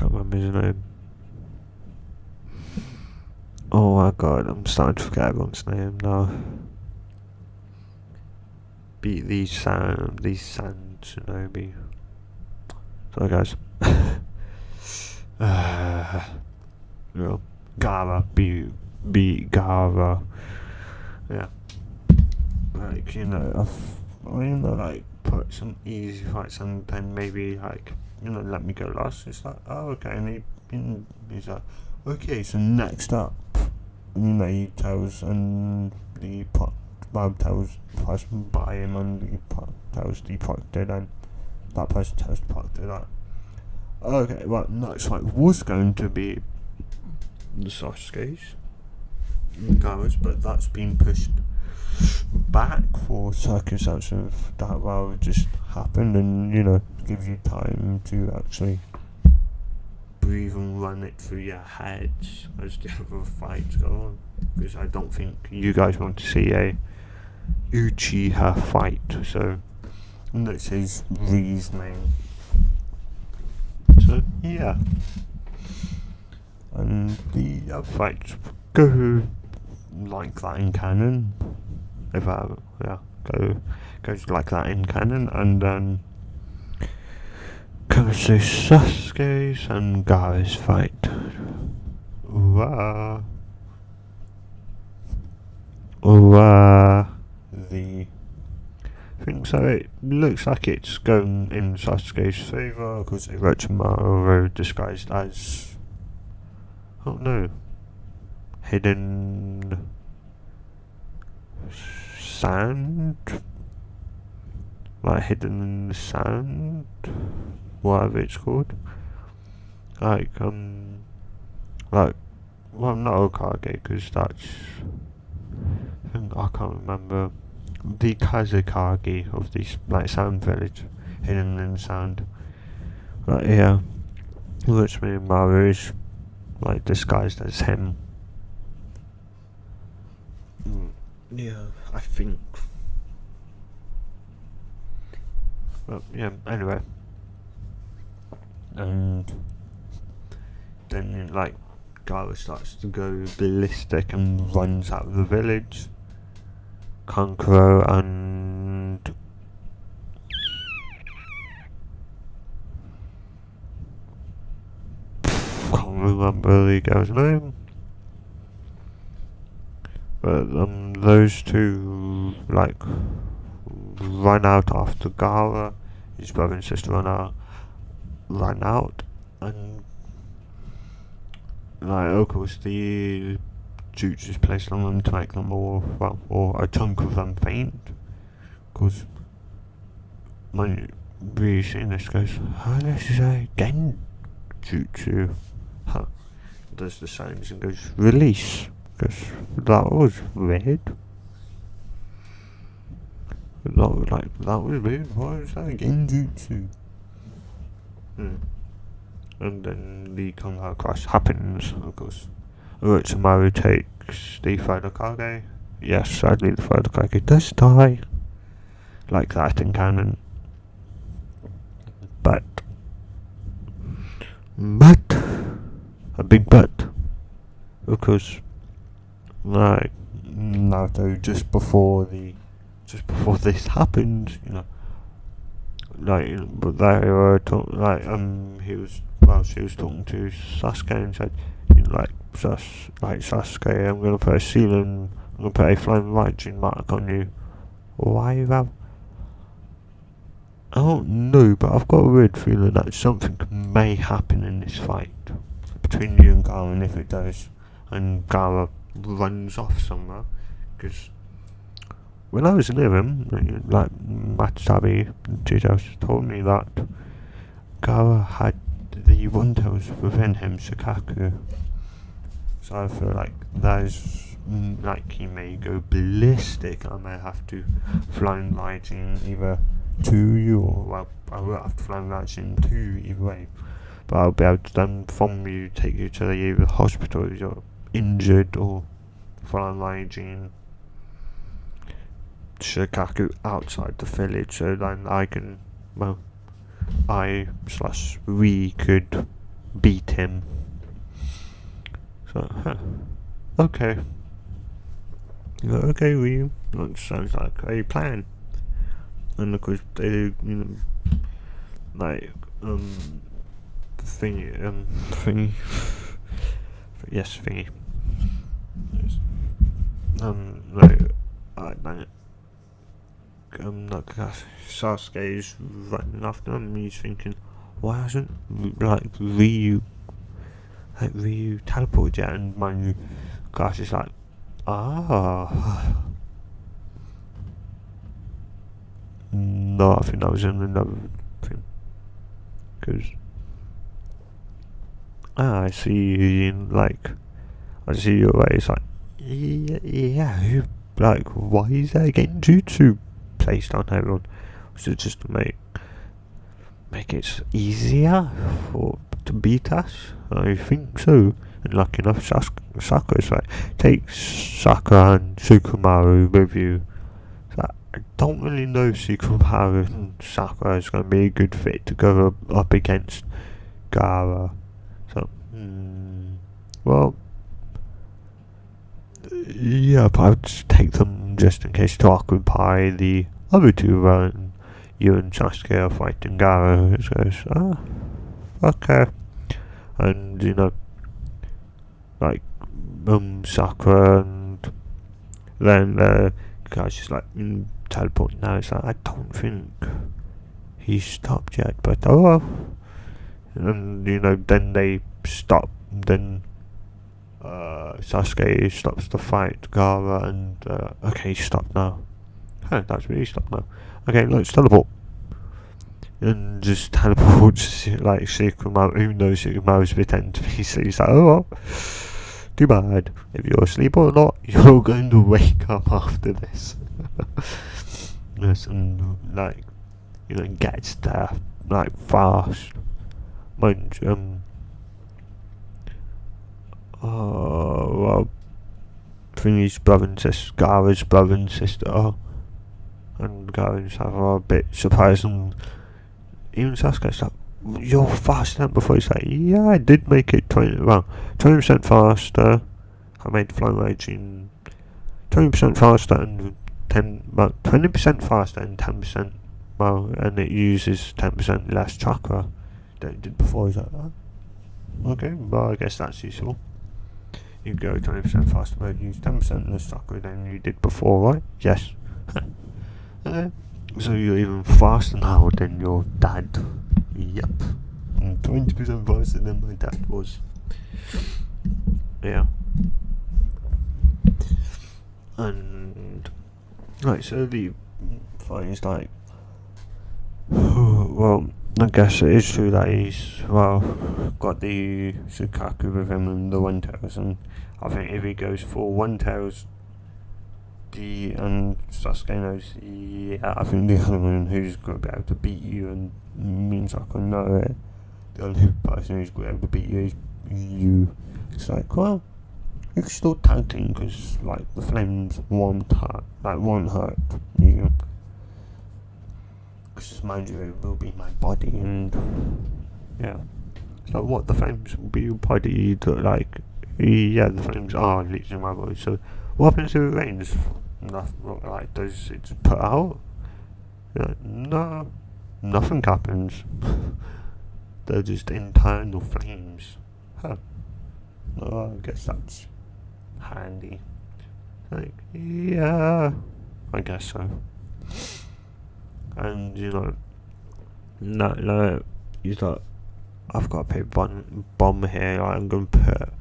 remember his name. Oh my god, I'm starting to forget everyone's name now. Beat these sand Shinobi. Sorry guys. You know, Gara, be Gara. Yeah. Like, you know, like, put some easy fights and then maybe, like, you know, let me go last. It's like, oh, okay, and he's like, okay, so next up, you know, he tells, and the Bob tells the person by him, and the tells the proctor, then that person tells the proctor that, okay, well, next fight was going to be the Sasuke's Garas, but that's been pushed back for circumstances that well just happened, and you know, give you time to actually breathe and run it through your heads as the other fights go on, because I don't think you guys want to see a Uchiha fight, so that's his reasoning. So yeah, and the other fights go like that in canon. If I goes like that in canon, and then comes to Sasuke's and Gaara's fight. The thing, so it looks like it's going in Sasuke's favour because Orochimaru disguised as, oh no, hidden sand, like hidden in the sand, whatever it's called, like well, not Okage, because that's, I can't remember, the Kazekage of this like sand village, hidden in the sand. Right, yeah, Orochimaru is like disguised as him. Yeah, I think. Well, yeah, anyway. And then, like, Gaara starts to go ballistic and runs out of the village. Kankuro and can't remember the girl's name. But those two, like, run out after Gaara. His brother and sister run out, and like, of course, the jutsu is placed on them to make them or a chunk of them faint. Because when you're seeing this, goes, oh, this is a genjutsu. Huh. Does the signs and goes, release. Because that was weird. That was weird. Why is that genjutsu? And then the Kung Lao crash happens, of course. Orochimaru takes the third Hokage. Yes, sadly the third Hokage does die. Like that in canon. But a big but, because like Naruto just before this happened, you know, like, but they were she was talking to Sasuke and said, you know, like, Sasuke, I'm gonna put I'm gonna put a flame lightning mark on you. Why, Val? I don't know, but I've got a weird feeling that something may happen in this fight between you and Gaara, and if it does, and Gaara runs off somewhere, because when I was near him, like, Matatabi Chitos told me that Gaara had the one tails within him, Shikaku. So I feel like there's, like, he may go ballistic. I may have to flame lightning either to you, or, well, I will have to flame lightning to you either way. But I'll be able to then from you take you to the hospital if you're injured, or flame lightning Shikaku outside the village, so then I can, well, we could beat him. So, okay. Okay, Ryu. That sounds like a plan. And of course, they, you know, like thingy, yes, thingy. Like, dang it. Like Sasuke's running after him, and he's thinking, why hasn't Ryu teleported yet? And my gosh, is like, no, I think that was in another thing, because I see you I see your way. It's like, yeah, like, why is there a genjutsu placed on everyone? Was it just to make it easier to beat us? I think so. And lucky enough, Sakura's like, take Sakura and Sukumaru with you. So I don't really know if Sukumaru and Sakura is going to be a good fit to go up against Gaara. So, well, yeah, but I would just take them just in case to occupy the other two, and you and Sasuke are fighting Gaara. So, okay. And, like, Sakura, and then the guy's just like, teleport now. It's like, I don't think he's stopped yet, but oh well. And, then they stop, then Sasuke stops the fight, Gaara, and okay, he's stopped now. That's really stopped now. Okay, let's teleport. And just teleports like Sukumaru, even though Sukumaru's pretending to be asleep. He's like, oh well, too bad. If you're asleep or not, you're going to wake up after this. Yes, and gets there like fast. Mind well, Thingy's brother and sister, Gaara's brother and sister, and Gaara's are a bit surprised, and even Sasuke's like, you're faster than before. He's like, yeah, I did make it 20% faster. I made flying rage in 20% faster and 20% faster and 10%, and it uses 10% less chakra than it did before. He's like, okay, well, I guess that's useful. You go 20% faster, but use 10% less chakra than you did before, right? Yes. So you're even faster now than your dad. Yep. 20% faster than my dad was. Yeah. And so the fight is like, well, I guess it is true that he's got the Sukaku with him and the One Tails, and I think if he goes for One Tails, and Sasuke knows, I think the only one who's going to be able to beat you, and means I can know it, the only person who's going to be able to beat you is you. It's like, well, you can still tag team, because like the flames won't hurt you. Because mind you, it will be my body, and yeah. So what, the flames will be your body, the flames are literally my body. So what happens to the rains? Does it just put out? No, nothing happens. They're just internal flames. Huh. I guess that's handy. Yeah, I guess so. And he's like, I've got a paper bomb here. I'm going to put it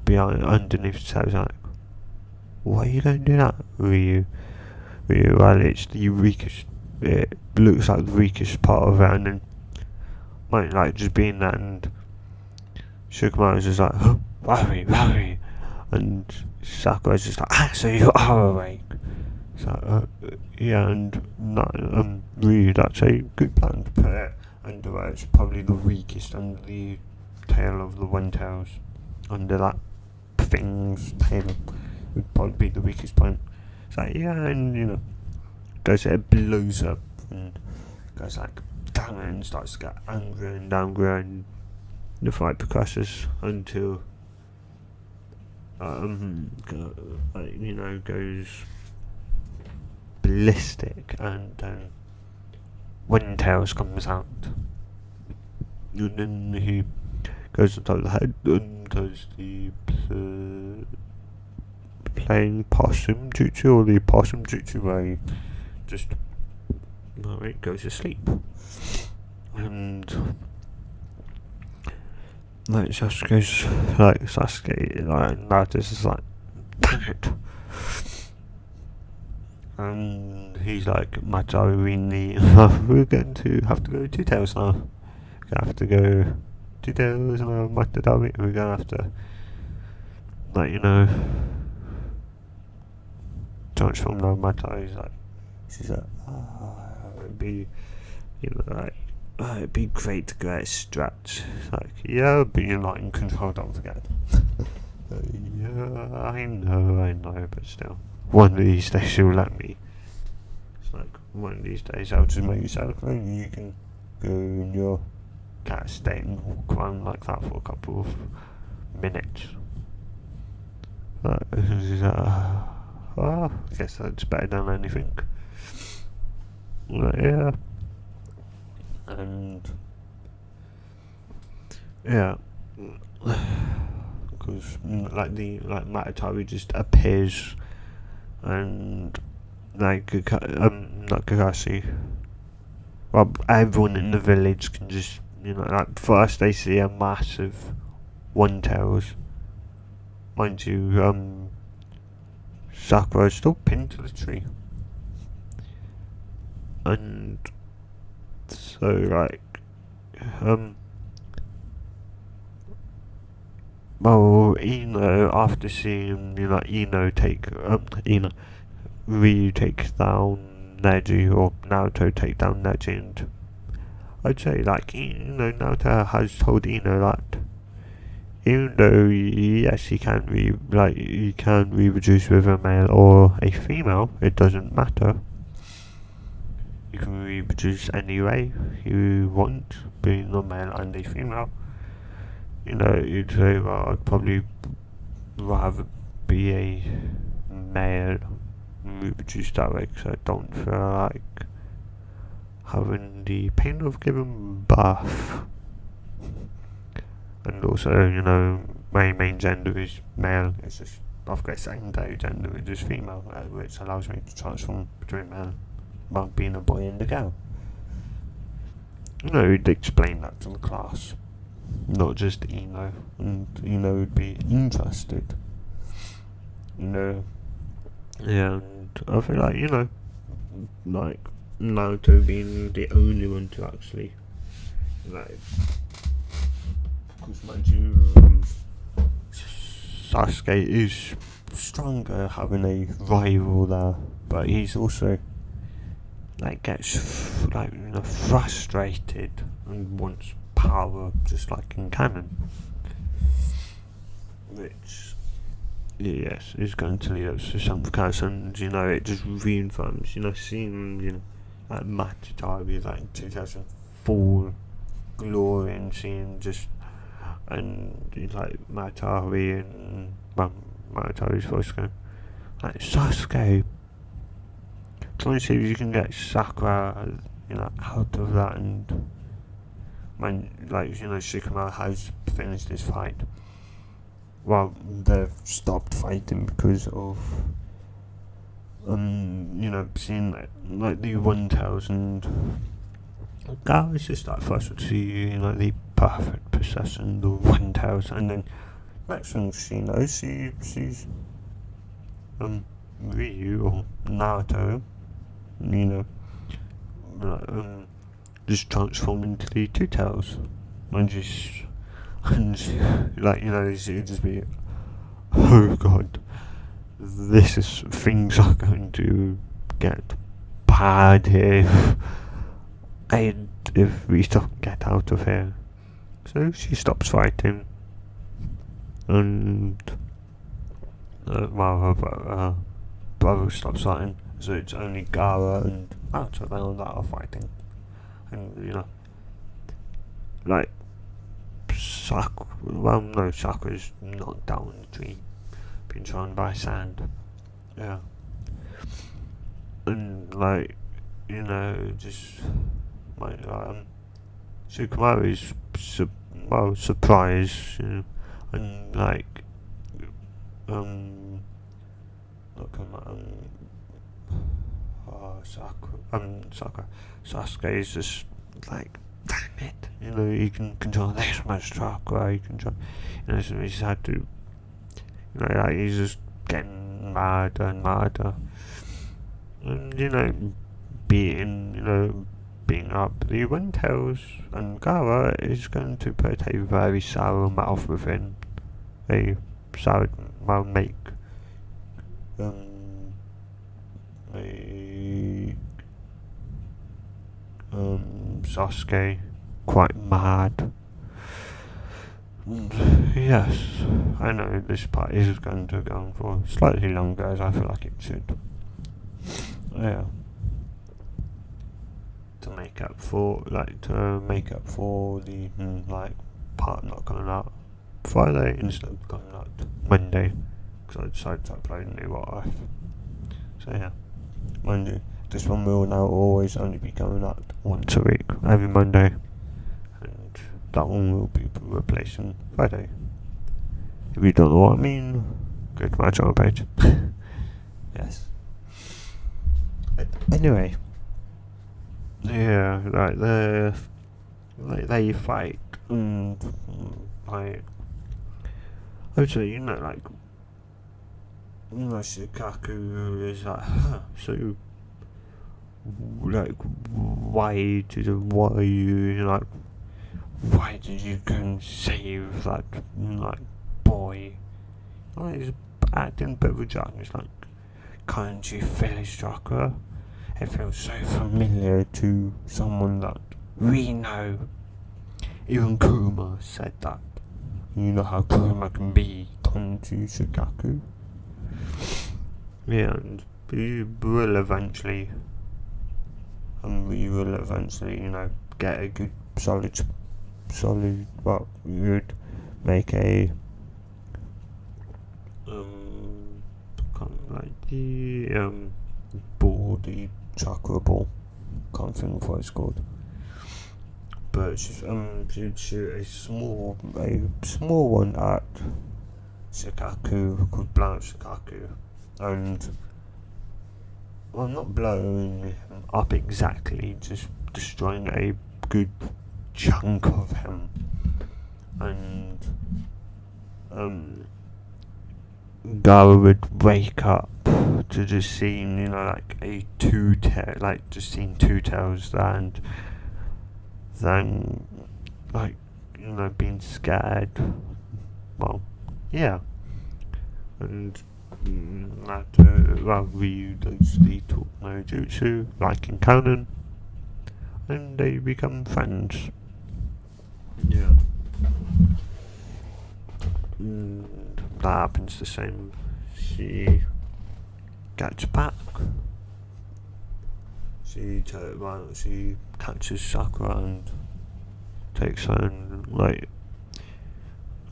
behind underneath the house. Like, why are you going to do that? Ryu, well, it's the weakest. It looks like the weakest part of it, and then might like just being that, and Shikamaru's just like, worry, and Sakura's just like, so you are awake. So yeah, and Ryu, that's a good plan to put it under where it's probably the weakest, under the tail of the One Tails, under that thing's tail would probably be the weakest point. So yeah, and goes it blows up and goes like damn it, and starts to get angrier and angrier, and the fight progresses until goes ballistic, and then when Tails comes out, and then he goes on top of the head and does the playing possum jutsu, or the possum jutsu, where he just goes to sleep. And like Sasuke's like Naruto's is like, damn it. And he's like, Matatabi, we're going to have to go to Tails now. We're gonna have to go to Tails now, Matatabi. We're gonna have to, transform now. Matatabi's like, she's like, it'd be, it'd be great to get a stretch. It's like, yeah, but you're not in control, don't forget. Yeah, I know, but still. One of these days you'll let me. It's like, one of these days I'll just make yourself and you can go in your cat state and walk around like that for a couple of minutes. I guess that's better than anything. Yeah. And yeah, because Matatabi just appears, and not Kakashi. Well, everyone in the village can just, first they see a massive One Tails. Mind you, Sakura is still pinned to the tree, and so Ino, after seeing Ryu take down Neji, or Naruto take down Neji, and I'd say Naruto has told Ino that even though yes he can reproduce with a male or a female, it doesn't matter. You can reproduce any way you want, being a male and a female. You'd say, well, I'd probably rather be a male and reproduce that way, because I don't feel like having the pain of giving birth. And also, my main gender is male. It's just I've got a secondary gender, which is female, which allows me to transform between male while being a boy and a girl. He'd explain that to the class, not just Ino, and would be interested. Yeah, and I feel like Naruto being the only one to actually because mind you, Sasuke is stronger having a rival there, but he's also gets frustrated and wants power, just like in canon, which yes is going to lead us to some chaos, and it just reaffirms seeing Matatabi 2004 glory, and seeing just Matatabi and Matatabi's voice going Sasuke, trying to see if you can get Sakura out of that, and when Shikamaru has finished this fight. Well, they've stopped fighting because of seeing the 1000 guys just first would see the perfect possession, the 1000, and then next thing she knows, she sees Ryu or Naruto just transform into the two tails, and it'd just be, oh god, things are going to get bad here if we don't get out of here. So she stops fighting, and her brother stops fighting, so it's only Gaara and Naruto that are fighting. And Sakura's knocked down in the tree, being thrown by sand. Yeah. And just Shikamaru's surprised, and like Sasuke's just like, damn it, you can control this much chakra, you can so he's had to, like he's just getting madder and madder, and beating up the Windtails, and Gara is going to put a very sour mouth within a sour mouth make Sasuke quite mad. Yes, I know this part is going to go on for slightly longer, as I feel like it should. Yeah. To make up for the part not coming out Friday instead of coming out Monday, because I decided to upload a new one. So yeah, Monday. This one will now always only be coming out once a week, every Monday, and that one will be replacing Friday. If you don't know what I mean, go to my channel page. Yes. Anyway, yeah, they fight, and actually, Shikaku is like, so, like, why did you go and save that, boy? He's acting a bit of a joke. It's like, can't you feel his chakra? It feels so familiar to someone that we know. Even Kuruma said that. You know how Kuruma can be to Shikaku. Yeah, and we will eventually, get a good solid, well, we would make a, the chakra ball, can't think of what it's called, but she'd shoot a small one at Shikaku, could blow up Shikaku, and, well, not blowing him up exactly, just destroying a good chunk of him, and Gara would wake up to just seeing, seeing two tails, and then, being scared. Well, yeah. And Ryu does the talk no jutsu, like in canon, and they become friends. Yeah. And that happens the same. She gets back. She catches Sakura and takes her,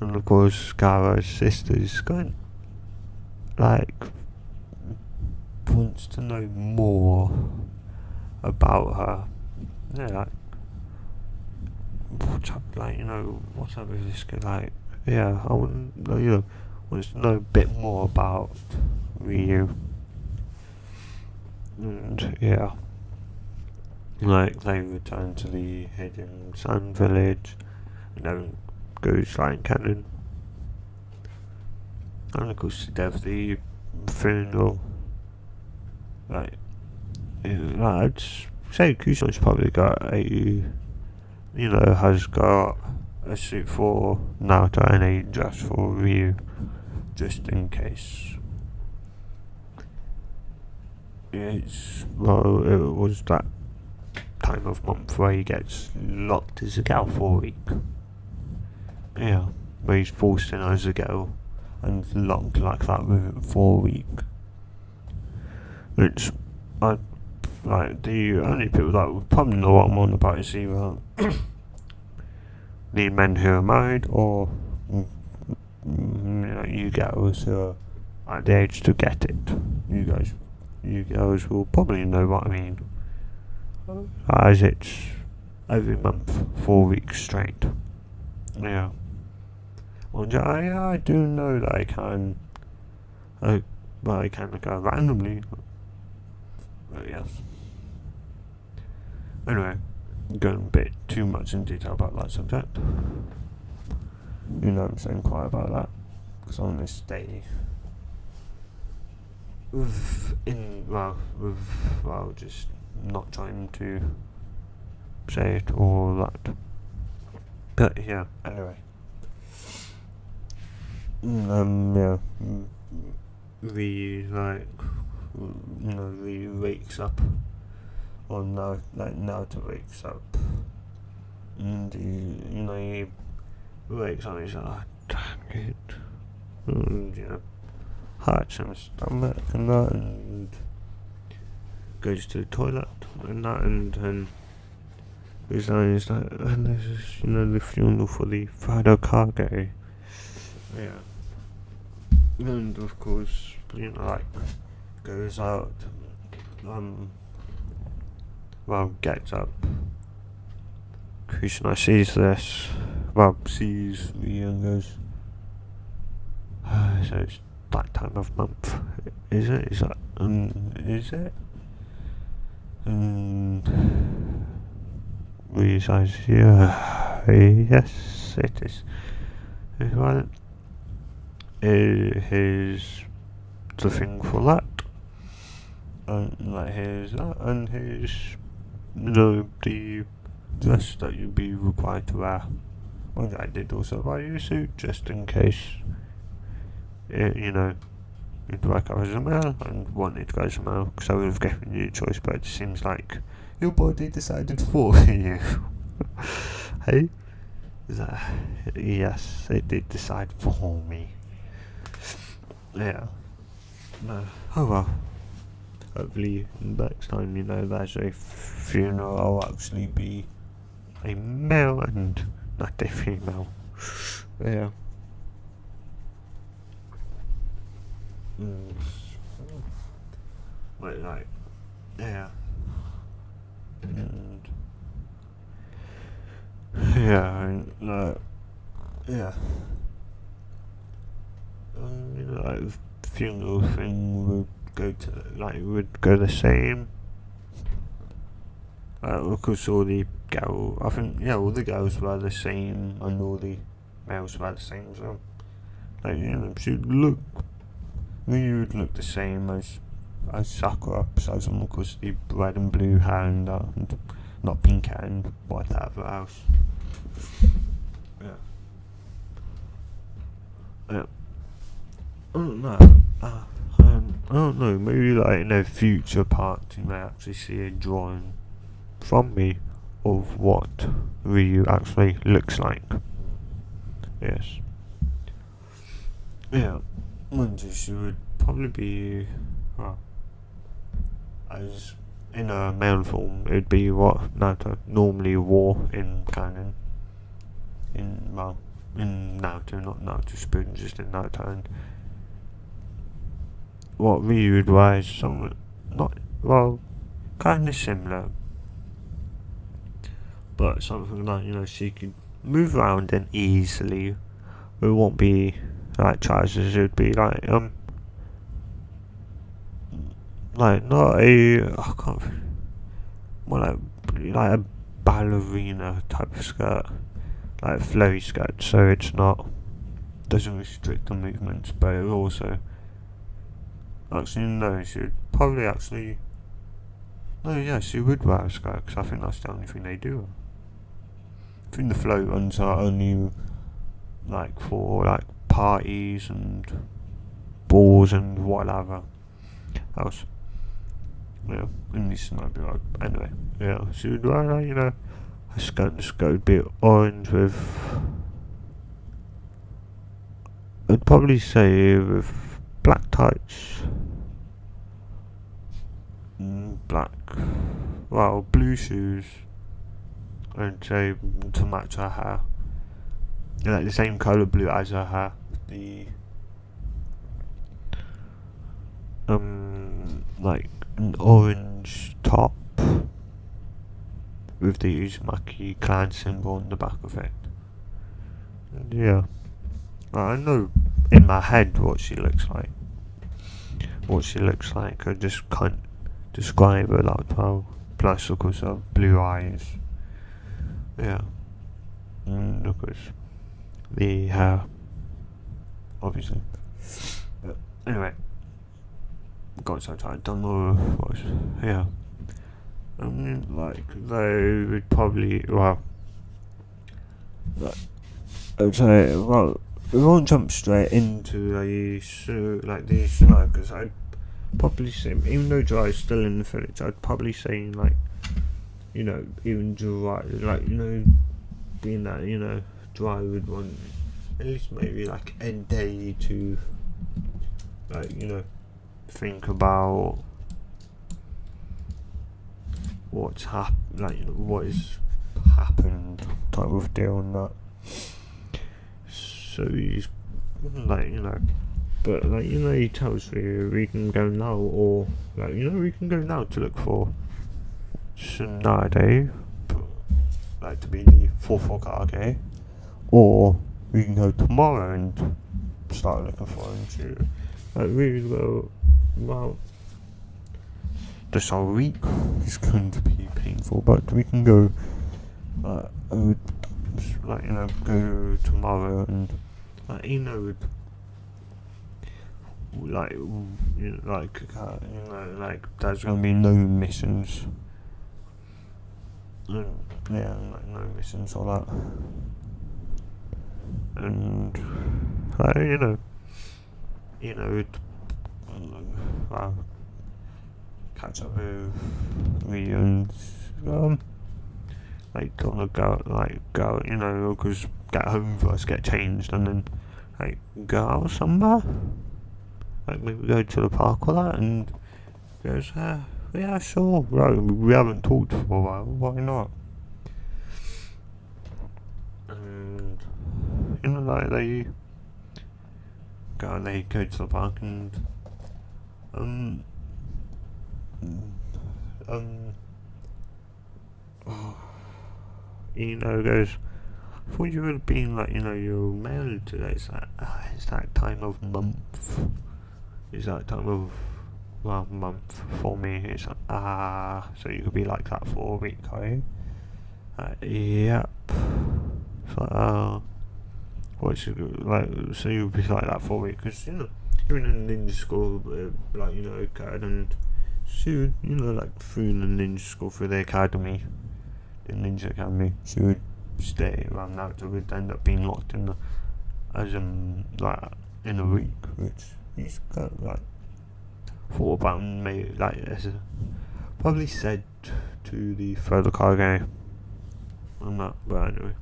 and of course Gara's sister's going, wants to know more about her. Yeah, what's up with this guy? Yeah, I want, wants to know a bit more about Ryu. And yeah, they return to the hidden sun village, and everyone goes in canon. And of course they have the funeral. I'd say Kusan's probably got has got a suit for Naruto and a dress for Ryu, just in case. It was that time of month where he gets locked as a girl for a week. Yeah, where he's forced in as a girl and locked like that for a week. Which, the only people that would probably know what I'm on about is either the men who are married, or you girls who are at the age to get it. You girls will probably know what I mean, as it's every month, 4 weeks straight. Yeah. Well, I do know that I can, well, I can go randomly. But yes. Anyway, going a bit too much in detail about that subject. You know I'm saying quite about that. Because on this day, just not trying to say it or that. But yeah, anyway. We he wakes up, or Naruto wakes up, and he wakes up and he's like, oh, dang it, and hurts his stomach and that, and goes to the toilet and that, and he's like, and this is the funeral for the Friday Kage. Yeah. And of course, goes out, gets up. Krishna sees this, sees Ryu and goes, so it's that time of month, is it? Is it? And Ryu says, yeah, yes, it is. Well, here's the thing for that, and here's that, and here's the dress that you'd be required to wear. Well, I did also buy you a suit just in case you'd work out as a male and wanted to go as a male, because I would have given you a choice, but it seems like your body decided for you. Hey? Yes, it did decide for me. Yeah. No. Oh well. Hopefully next time there's a funeral, I'll actually be a male and not a female. Yeah. Yeah. And yeah. The funeral thing would go the same. Of course, all the girls were the same, and all the males were the same. So, you would look the same as Sakura, besides of course the red and blue hair and not pink hair and whatever else. Yeah. Yeah. I don't know, maybe in a future part you may actually see a drawing from me of what Ryu actually looks like. Yes. Yeah. She would probably be, as in a male form, it would be what Naruto normally wore in canon. In Naruto, not Naruto Spoon, just in Naruto, and what Ryu would wear is somewhat kind of similar, but something like she could move around and easily. It won't be like trousers. It would be not like a ballerina type of skirt, like a flowy skirt, so it's doesn't restrict the movements, but it also she would probably she would wear a skirt, because I think that's the only thing they do. I think the float ones are only for parties and balls and whatever else. Yeah, and this might be anyway. Yeah, she would wear a skirt. The skirt would be orange with, I'd probably say with black tights, blue shoes, I'd say, to match her hair. The same colour blue as her hair. An orange top, with the Uzumaki clan symbol on the back of it. And yeah, I know in my head what she looks like. I just can't describe her that well. Plus, of course, her blue eyes. Yeah. And of course, the hair. Obviously. But anyway. Got so tired. Don't know what was. Yeah. I mean, like, they would probably. Well. Like, I would say, well, we won't jump straight into the snow, because I'd probably say, even though dry is still in the village, I'd probably say, like, you know, even dry, like, you know, being that, you know, dry would want at least maybe like a day to, like, you know, think about what's like, you know, what has happened type of deal and that. So he's like, you know, but like, you know, he tells you we can go now, or like, you know, we can go now to look for Tsunade, like to be the fourth Hokage, or we can go tomorrow and start looking for him too. Like, we will, well, this whole week is going to be painful, but we can go, like, you know, go tomorrow and, like, you know, like, you know, like, there's going to be no missions. Yeah, like, no missions or that. And, like, you know, catch up with me and, like, gonna go, you know, because get home first, get changed, and then, like, go out somewhere. Like, maybe go to the park or that, and goes, yeah, sure, right, we haven't talked for a while, why not? And, you know, like, they go to the park and, you know, goes, I thought you would have been, like, you know, your mail today. It's like, it's that time of month. It's that time of, well, month for me. It's like, so you could be like that for a week, are you? Yep. It's like, what's like, so you'll be like that for a week, because, you know, you're in a ninja school, like, you know, and she would, you know, like, through the ninja school, through the academy, the ninja academy, she would stay around Naruto, would end up being locked in like, in a week, which he's kind of, like, thought about, and maybe, like, probably said to the third Hokage on that, but anyway,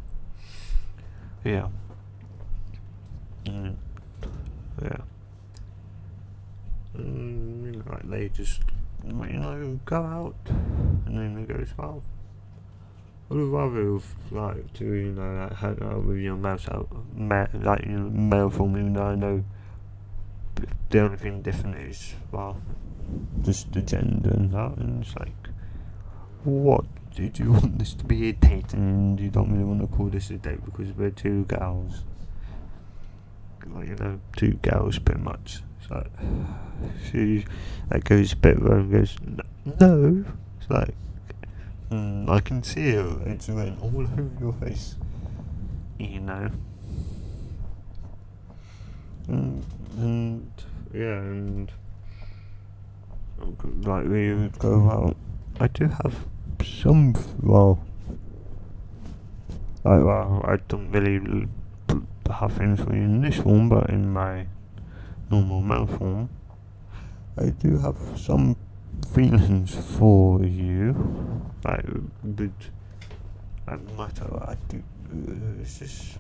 yeah. Yeah. You know, like, they just, you know, go out, and then it goes, well, I would rather like to, you know, like, hang out with your mouse out, like, you know, male form, even though I know the only thing different is, well, just the gender and that, and it's like, what, did you want this to be a date, and you don't really want to call this a date because we're two girls, like, you know, two girls pretty much. It's like, she, that goes a bit wrong, goes, no, it's like, I can see it, it's written all over your face, you know. And yeah, and like, we would go out. I do have some, well, like, well, I don't really have things for you in this form, but in my normal male form, I do have some feelings for you, like, but no matter what I do, it's just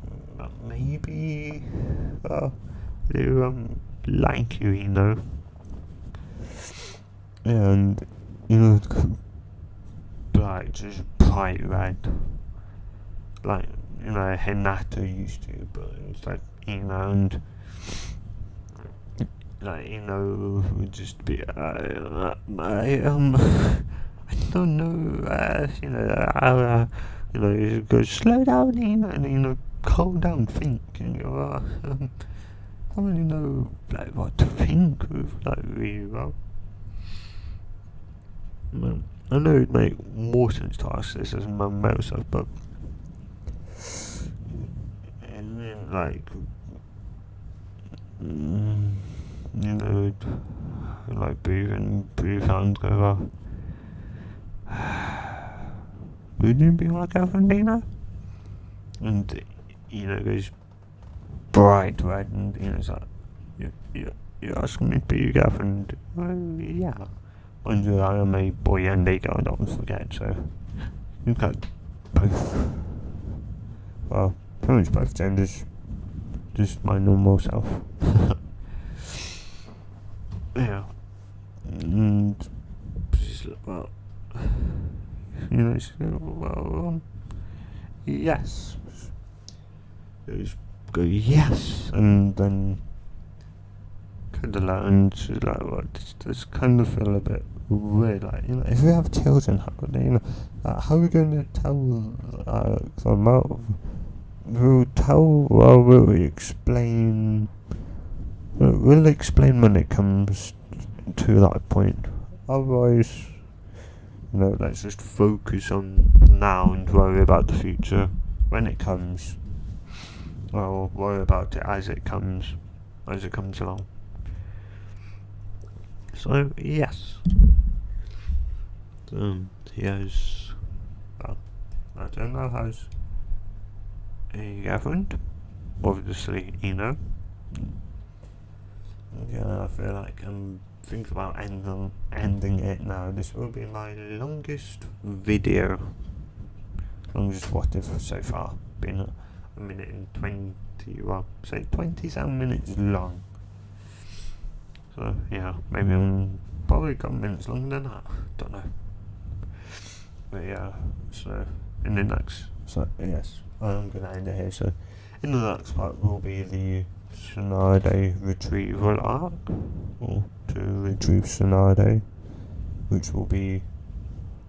maybe do like you, you know, and, you know, like, just bright red, like, you know, Hinata used to, but it's like, you know, and, like, you know, would just be, I know don't know, go slow down, and calm down, think, I don't really know like what to think of like really well. I know it'd make more sense to ask this as my male self, but like like breathe out and go, would you be my girlfriend, Dina? And goes bright red, and it's like, you're asking me to be your girlfriend? Well, yeah. Mind you, I am a boy and a girl, don't forget, so you've got both. Well, pretty much both genders. Just my normal self. Yeah. And well, yes. Just go yes, and then kind of like, and she's like, well, just kind of feel a bit weird, like, if we have children, how are we going to tell them? Will we explain? We'll explain when it comes to that point. Otherwise, let's just focus on now and worry about the future when it comes. Well, worry about it as it comes along. So yes, he has. Well, I don't know, has a girlfriend. Obviously, Yeah, I feel like I'm thinking about ending it now. This will be my longest video. Longest what if so far. Been a minute and 20, well, say 27 minutes long. So yeah, maybe I'm probably a couple minutes longer than that. Don't know. But yeah, so in the next, yes, I'm gonna end it here. So in the next part will be the Tsunade retrieval arc, or to retrieve Tsunade, which will be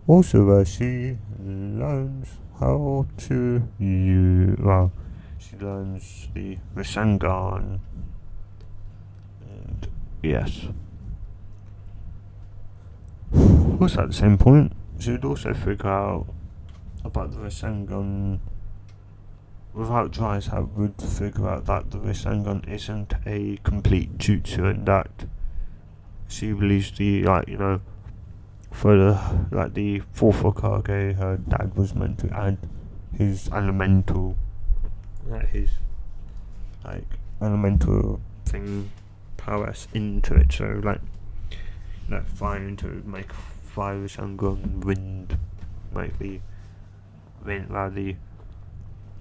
also where she learns how to she learns the Rasengan, and yes. Also at the same point, she would also figure out about the Rasengan. Without Dry's help, would figure out that the Rasengan isn't a complete jutsu, and that she believes for the fourth Hokage, her dad was meant to add his elemental thing prowess into it, so fire to make fire Rasengan, wind make the wind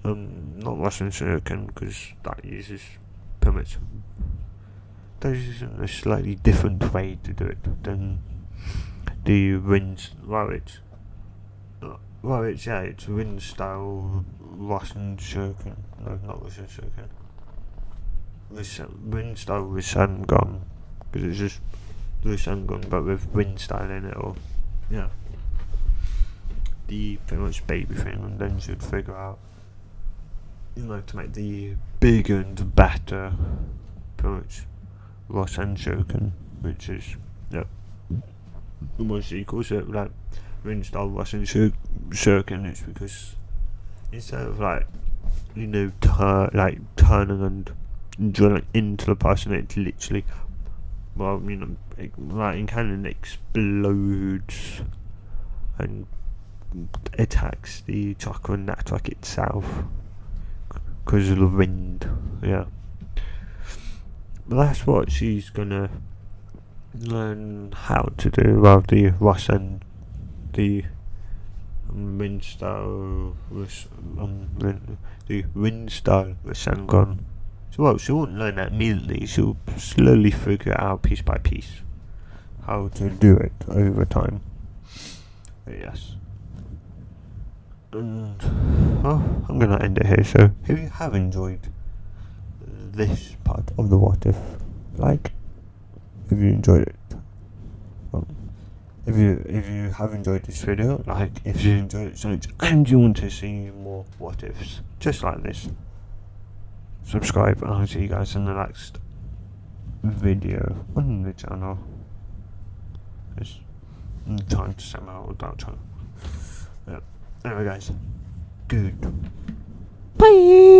not Russian shuriken, because that uses pretty much a slightly different way to do it than the wind. It's wind style Russian shuriken. No, not Russian shuriken. Wind style Rasengan, because it's just Rasengan but with wind style in it, or yeah, the pretty much baby thing, and then she'd figure out to make the bigger and better pretty much Rasen shuriken, which is she calls it wind style Russian shuriken. It's because instead of turning and drilling into the person, it literally, in canon, explodes and attacks the chakra network itself because of the wind. Yeah, but that's what she's gonna learn how to do. Well, the Rasen, the wind style, the wind style Rasengan. So she won't learn that immediately. She'll slowly figure it out piece by piece how to do it over time. But yes. And I'm gonna end it here. So if you have enjoyed this part of the what if, if you enjoyed it, if you have enjoyed this video, like if you enjoyed it so much and you want to see more what ifs just like this, subscribe and I'll see you guys in the next video on the channel. It's time to set my old channel. Yeah. Anyway guys, good. Bye.